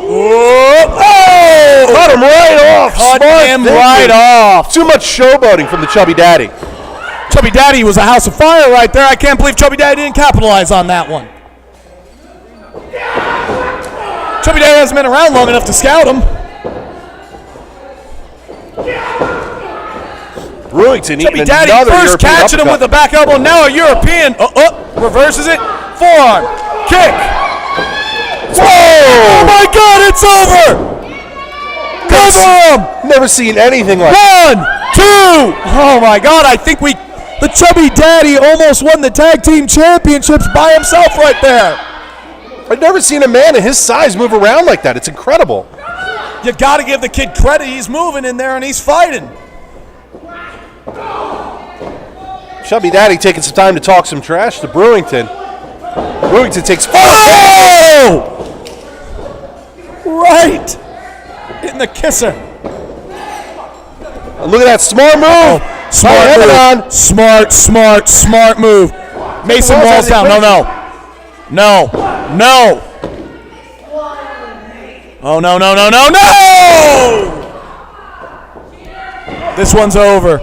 Oh! Cut him right off. Cut Smart him thinking. right off. Too much showboating from the Chubby Daddy. Chubby Daddy was a house of fire right there. I can't believe Chubby Daddy didn't capitalize on that one. Chubby Daddy hasn't been around long enough to scout him. Brewington Chubby eating Daddy another first European catching him uppercut. with the back elbow. Now a European. Reverses it. Forearm. Kick. Whoa! Oh my God, it's over! Cover him! Never seen anything like that. 1, 2! Oh my God, I think the Chubby Daddy almost won the tag team championships by himself right there. I've never seen a man of his size move around like that. It's incredible. You gotta give the kid credit. He's moving in there and he's fighting. Chubby Daddy taking some time to talk some trash to Brewington. Brewington takes 4. Oh! Right in the kisser. Look at that smart move. Smart move. Smart move. Mason Walls down. No. Oh, no. This one's over.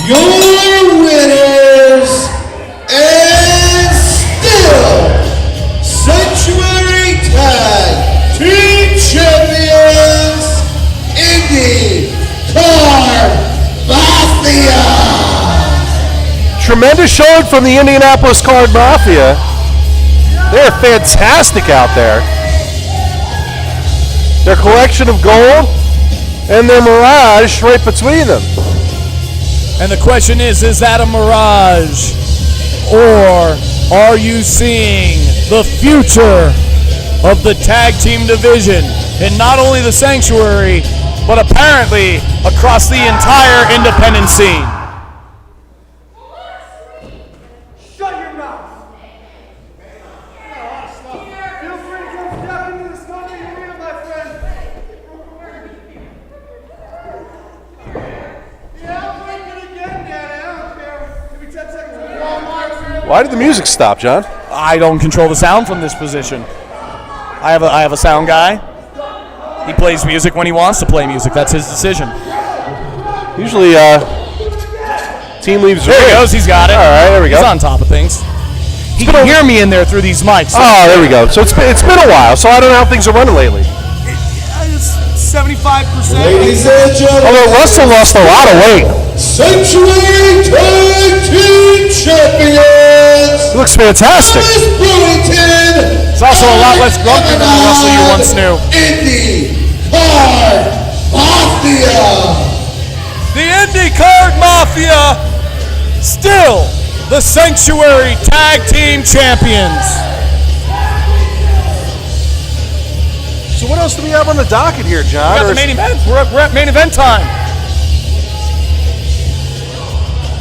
Your winners and still Sanctuary Tag Team Champions, Indy Car Mafia. Tremendous showing from the Indianapolis Card Mafia. They're fantastic out there. Their collection of gold and their mirage right between them. And the question is that a mirage? Or are you seeing the future of the tag team division in not only the Sanctuary, but apparently across the entire independent scene? Shut your mouth. Feel free to come step into the Stunt arena, my friend. Yeah, I'll break it again, Daddy. I don't care. Give me 10 seconds of Walmart. Why did the music stop, John? I don't control the sound from this position. I have a sound guy. He plays music when he wants to play music. That's his decision. Usually, team leaves. There he goes. He's got it. All right, there we go. He's on top of things. He can hear me in there through these mics. Oh, there we go. So it's been a while. So I don't know how things are running lately. It's 75%. Ladies and gentlemen, Although Russell lost a lot of weight. Sanctuary Tag Team Champions. He looks fantastic. He's also a lot less grumpy than the Russell you once knew. Indy Card Mafia. The Indy Card Mafia, still the Sanctuary Tag Team Champions. So what else do we have on the docket here, John? We got the main event. We're at main event time.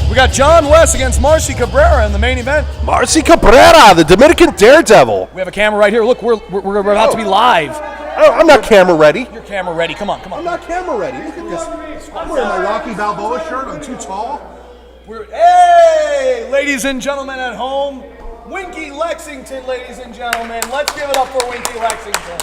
We got John West against Marcy Cabrera in the main event. Marcy Cabrera, the Dominican Daredevil. We have a camera right here. Look, we're about to be live. Oh, I'm not camera ready. You're camera ready. Come on. I'm not camera ready. Look at this. I'm wearing my Rocky Balboa shirt. I'm too tall. Hey, ladies and gentlemen at home, Winky Lexington, ladies and gentlemen. Let's give it up for Winky Lexington.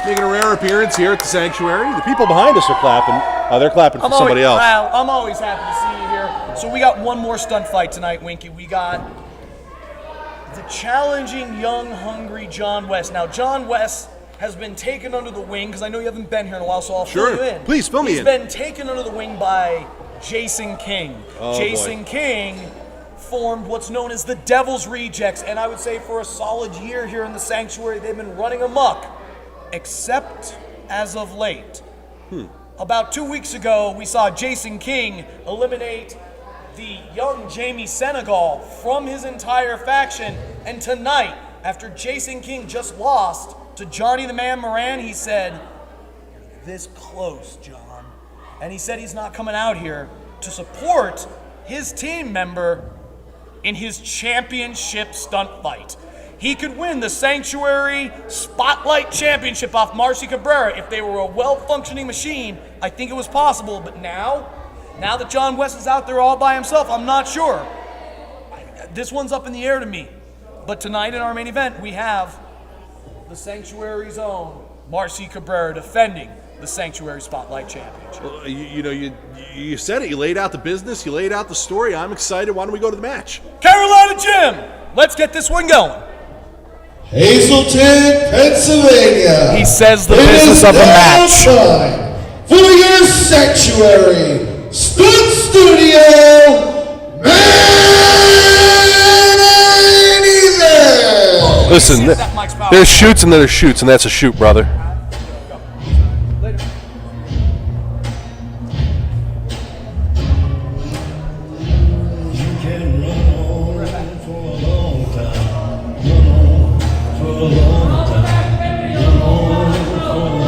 Making a rare appearance here at the Sanctuary. The people behind us are clapping. They're clapping for somebody else. Well, I'm always happy to see you here. So we got one more stunt fight tonight, Winky. We got the challenging, young, hungry John West. Now, John West has been taken under the wing, because I know you haven't been here in a while, so I'll fill you in. Please, fill me in. He's been taken under the wing by Jason King. Jason King formed what's known as the Devil's Rejects, and I would say for a solid year here in the Sanctuary, they've been running amok, except as of late. About 2 weeks ago, we saw Jason King eliminate the young Jamie Senegal from his entire faction, and tonight, after Jason King just lost to Johnny the Man Moran, he said, "You're this close, John." And he said he's not coming out here to support his team member in his championship stunt fight. He could win the Sanctuary Spotlight Championship off Marcy Cabrera. If they were a well-functioning machine, I think it was possible. But now that John West is out there all by himself, I'm not sure. This one's up in the air to me. But tonight in our main event, we have the Sanctuary's own Marcy Cabrera defending the Sanctuary Spotlight Championship. Well, you said it. You laid out the business. You laid out the story. I'm excited. Why don't we go to the match? Carolina Jim, let's get this one going. Hazleton, Pennsylvania. He says the business of the match. Time for your Sanctuary Stunt Studio main event. Listen, there's shoots and there's shoots, and that's a shoot, brother.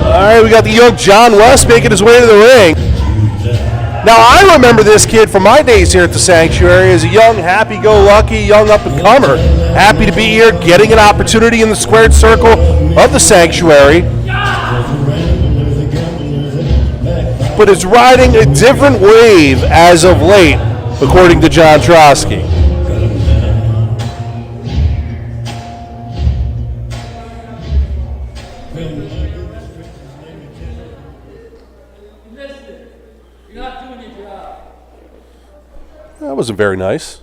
All right, we got the young John West making his way to the ring. Now, I remember this kid from my days here at the Sanctuary as a young, happy-go-lucky, young up-and-comer. Happy to be here, getting an opportunity in the squared circle of the Sanctuary. but is riding a different wave as of late, according to John Trotsky. That wasn't very nice.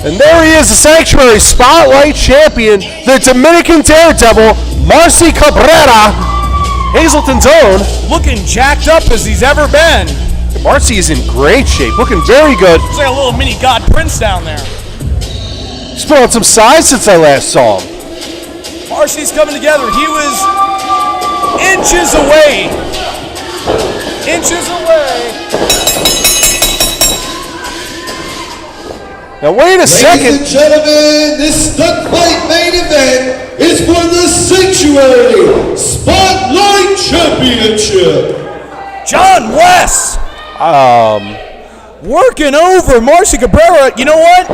And there he is, the Sanctuary Spotlight Champion, the Dominican Daredevil, Marcy Cabrera, Hazleton's own. Looking jacked up as he's ever been. Marcy is in great shape, looking very good. Looks like a little mini God Prince down there. He's put on some size since I last saw him. Marcy's coming together. He was inches away. Inches away. Now wait a second. Ladies and gentlemen, this stunt fight main event is for the Sanctuary Spotlight Championship. John West. Working over Marcy Cabrera. You know what?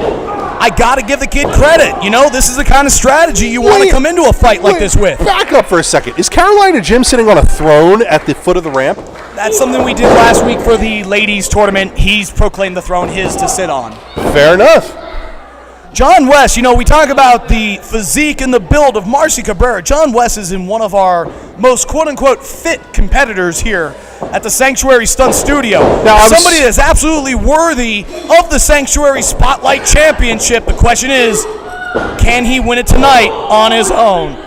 I got to give the kid credit. You know, this is the kind of strategy you want to come into a fight like this with. Back up for a second. Is Carolina Jim sitting on a throne at the foot of the ramp? That's something we did last week for the ladies tournament. He's proclaimed the throne his to sit on. Fair enough. John West, you know, we talk about the physique and the build of Marcy Cabrera. John West is in one of our most quote-unquote fit competitors here at the Sanctuary Stunt Studio. Now, somebody that's absolutely worthy of the Sanctuary Spotlight Championship. The question is, can he win it tonight on his own?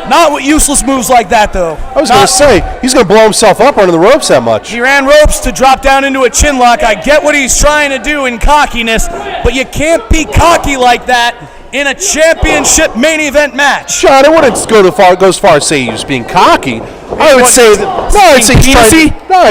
Not with useless moves like that, though. I was going to say, he's going to blow himself up running the ropes that much. He ran ropes to drop down into a chin lock. I get what he's trying to do in cockiness, but you can't be cocky like that in a championship main event match. John, I wouldn't go as far as say he was being cocky. I'd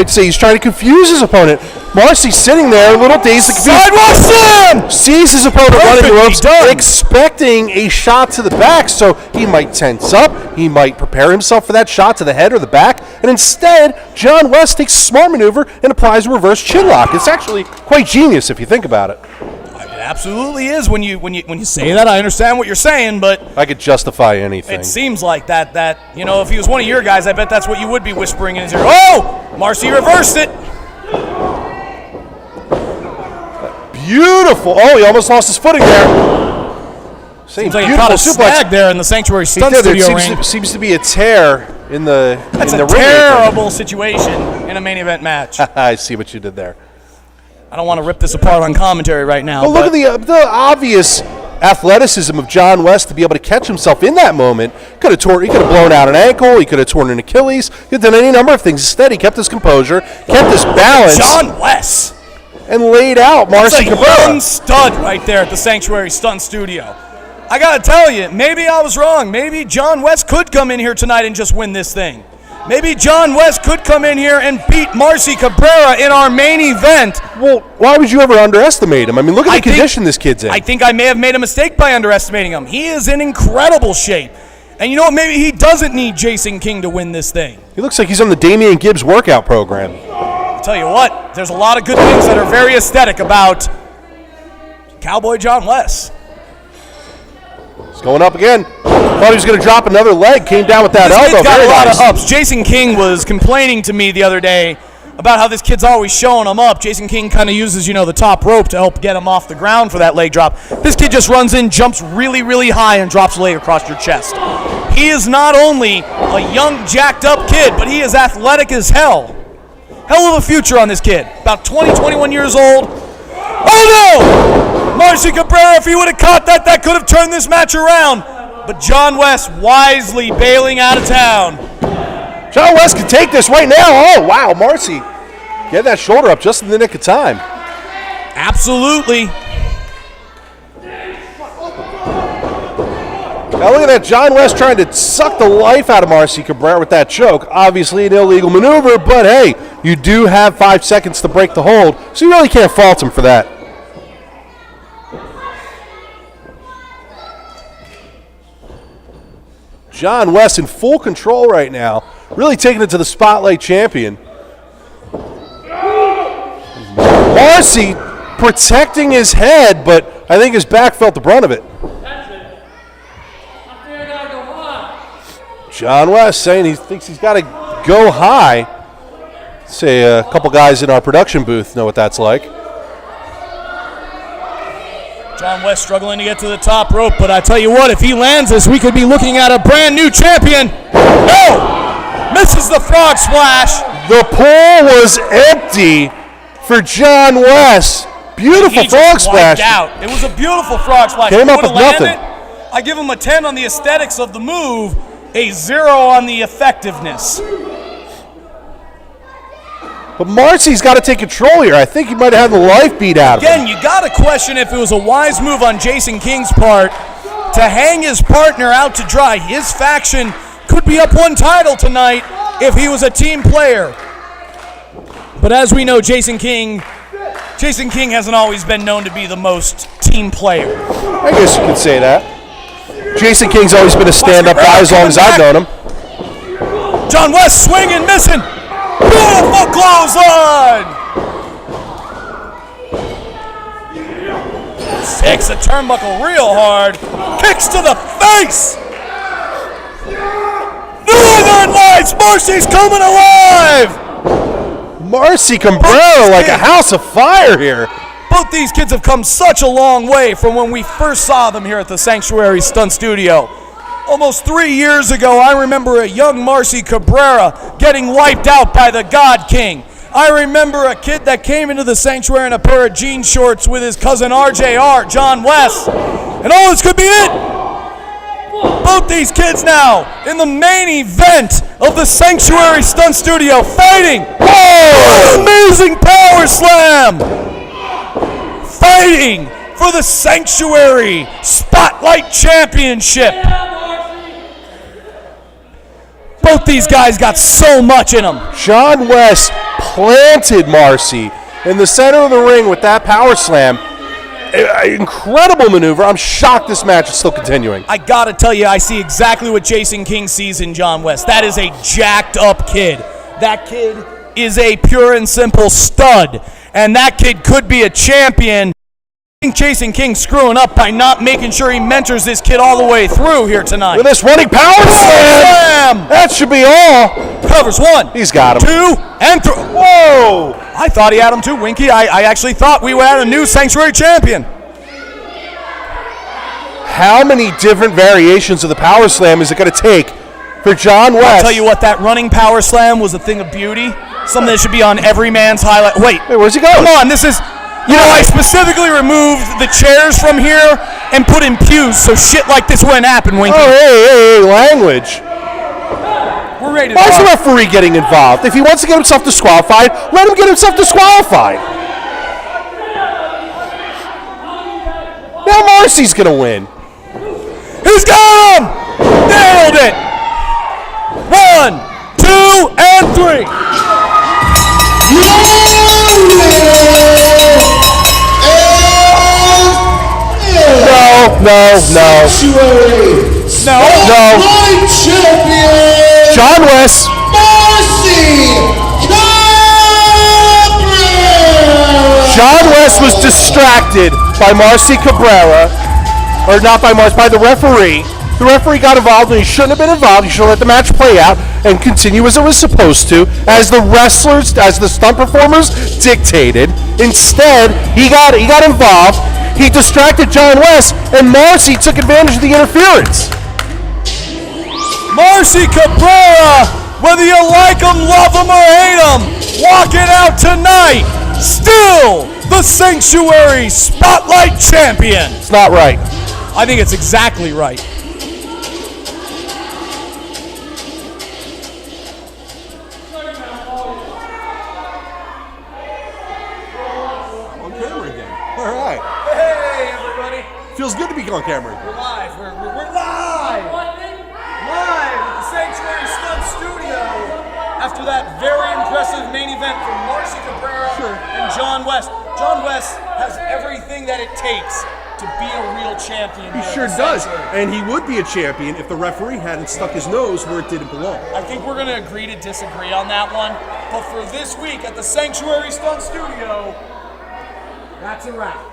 say he's trying to confuse his opponent. Marcy's sitting there, a little dazed and confused. Sidewalk slam! Sees his opponent running the ropes, expecting a shot to the back, so he might tense up, he might prepare himself for that shot to the head or the back, and instead, John West takes a smart maneuver and applies a reverse chin lock. It's actually quite genius if you think about it. It absolutely is. When you say that, I understand what you're saying, but I could justify anything. It seems like that you know, if he was one of your guys, I bet that's what you would be whispering in his ear. Oh, Marcy reversed it. Beautiful. Oh, he almost lost his footing there. Seems like he caught a snag there in the Sanctuary Stunt Studio ring. Seems to be a tear in the That's in the a terrible situation in a main event match. I see what you did there. I don't want to rip this apart on commentary right now. But look at the obvious athleticism of John West to be able to catch himself in that moment. He could have blown out an ankle. He could have torn an Achilles. He could have done any number of things. Instead, he kept his composure, kept his balance. John West. And laid out Marcy Cabrera. That's a young stud right there at the Sanctuary Stunt Studio. I got to tell you, maybe I was wrong. Maybe John West could come in here tonight and just win this thing. Maybe John West could come in here and beat Marcy Cabrera in our main event. Well, why would you ever underestimate him? I mean, look at the condition this kid's in. I think I may have made a mistake by underestimating him. He is in incredible shape. And you know what? Maybe he doesn't need Jason King to win this thing. He looks like he's on the Damian Gibbs workout program. I'll tell you what, there's a lot of good things that are very aesthetic about Cowboy John West. He's going up again. Thought he was going to drop another leg. Came down with that elbow. This kid's got a lot of ups. Jason King was complaining to me the other day about how this kid's always showing him up. Jason King kind of uses, the top rope to help get him off the ground for that leg drop. This kid just runs in, jumps really, really high, and drops a leg across your chest. He is not only a young, jacked up kid, but he is athletic as hell. Hell of a future on this kid. About 20, 21 years old. Oh no! Marcy Cabrera, if he would have caught that, that could have turned this match around. But John West wisely bailing out of town. John West can take this right now. Oh, wow, Marcy. Get that shoulder up just in the nick of time. Absolutely. Now look at that, John West trying to suck the life out of Marcy Cabrera with that choke. Obviously an illegal maneuver, but hey, you do have 5 seconds to break the hold, so you really can't fault him for that. John West in full control right now, really taking it to the Spotlight champion. Marcy protecting his head, but I think his back felt the brunt of it. John West saying he thinks he's got to go high. Say a couple guys in our production booth know what that's like. John West struggling to get to the top rope, but I tell you what, if he lands this, we could be looking at a brand new champion. No! Misses the frog splash. The pool was empty for John West. Beautiful frog splash. Out. It was a beautiful frog splash. Came up with nothing. I give him a 10 on the aesthetics of the move, a 0 on the effectiveness. But Marcy's got to take control here. I think he might have had the life beat out of him. Again, you got to question if it was a wise move on Jason King's part to hang his partner out to dry. His faction could be up one title tonight if he was a team player. But as we know, Jason King hasn't always been known to be the most team player. I guess you could say that. Jason King's always been a stand-up guy as long as I've known him. John West swinging, missing. Beautiful clothesline. Takes the turnbuckle real hard. Kicks to the face. Northern Lights, Marcy's coming alive. Marcy Cabrera like a house of fire here. Both these kids have come such a long way from when we first saw them here at the Sanctuary Stunt Studio. Almost 3 years ago, I remember a young Marcy Cabrera getting wiped out by the God King. I remember a kid that came into the Sanctuary in a pair of jean shorts with his cousin RJR, John West. And all this could be it. Both these kids now in the main event of the Sanctuary Stunt Studio fighting. Oh, amazing power slam. Fighting for the Sanctuary Spotlight Championship. Both these guys got so much in them. John West planted Marcy in the center of the ring with that power slam. Incredible maneuver. I'm shocked this match is still continuing. I gotta tell you, I see exactly what Jason King sees in John West. That is a jacked up kid. That kid is a pure and simple stud. And that kid could be a champion. I think Jason King screwing up by not making sure he mentors this kid all the way through here tonight. With this running power slam. That should be all. Covers 1. He's got him. 2 and 3. Whoa! I thought he had him too, Winky. I actually thought we had a new Sanctuary champion. How many different variations of the power slam is it going to take for John West? I'll tell you what, that running power slam was a thing of beauty. Something that should be on every man's highlight. Wait, where's he going? Come on, this is... You know, I specifically removed the chairs from here and put in pews so shit like this wouldn't happen, Winky. Oh, hey, language. We're ready to Why is the referee getting involved? If he wants to get himself disqualified, let him get himself disqualified. Now Marcy's going to win. He's got him! Nailed it! 1, 2, and 3. No. Champion, John West. Marcy Cabrera. John West was distracted by Marcy Cabrera, or not by Marcy, by the referee. The referee got involved and he shouldn't have been involved. He should have let the match play out and continue as it was supposed to, as the wrestlers, as the stunt performers dictated. Instead, he got involved. He distracted John West, and Marcy took advantage of the interference. Marcy Cabrera, whether you like him, love him, or hate him, walking out tonight, still the Sanctuary Spotlight Champion. It's not right. I think it's exactly right. On camera again. All right. Hey, everybody. Feels good to be on camera. We're live. We're live. Live at the Sanctuary Stunt Studio after that very impressive main event from Marcy Cabrera and John West. John West has everything that it takes to to be a real champion. He here at sure the does. Sanctuary. And he would be a champion if the referee hadn't stuck his nose where it didn't belong. I think we're going to agree to disagree on that one. But for this week at the Sanctuary Stunt Studio, that's a wrap.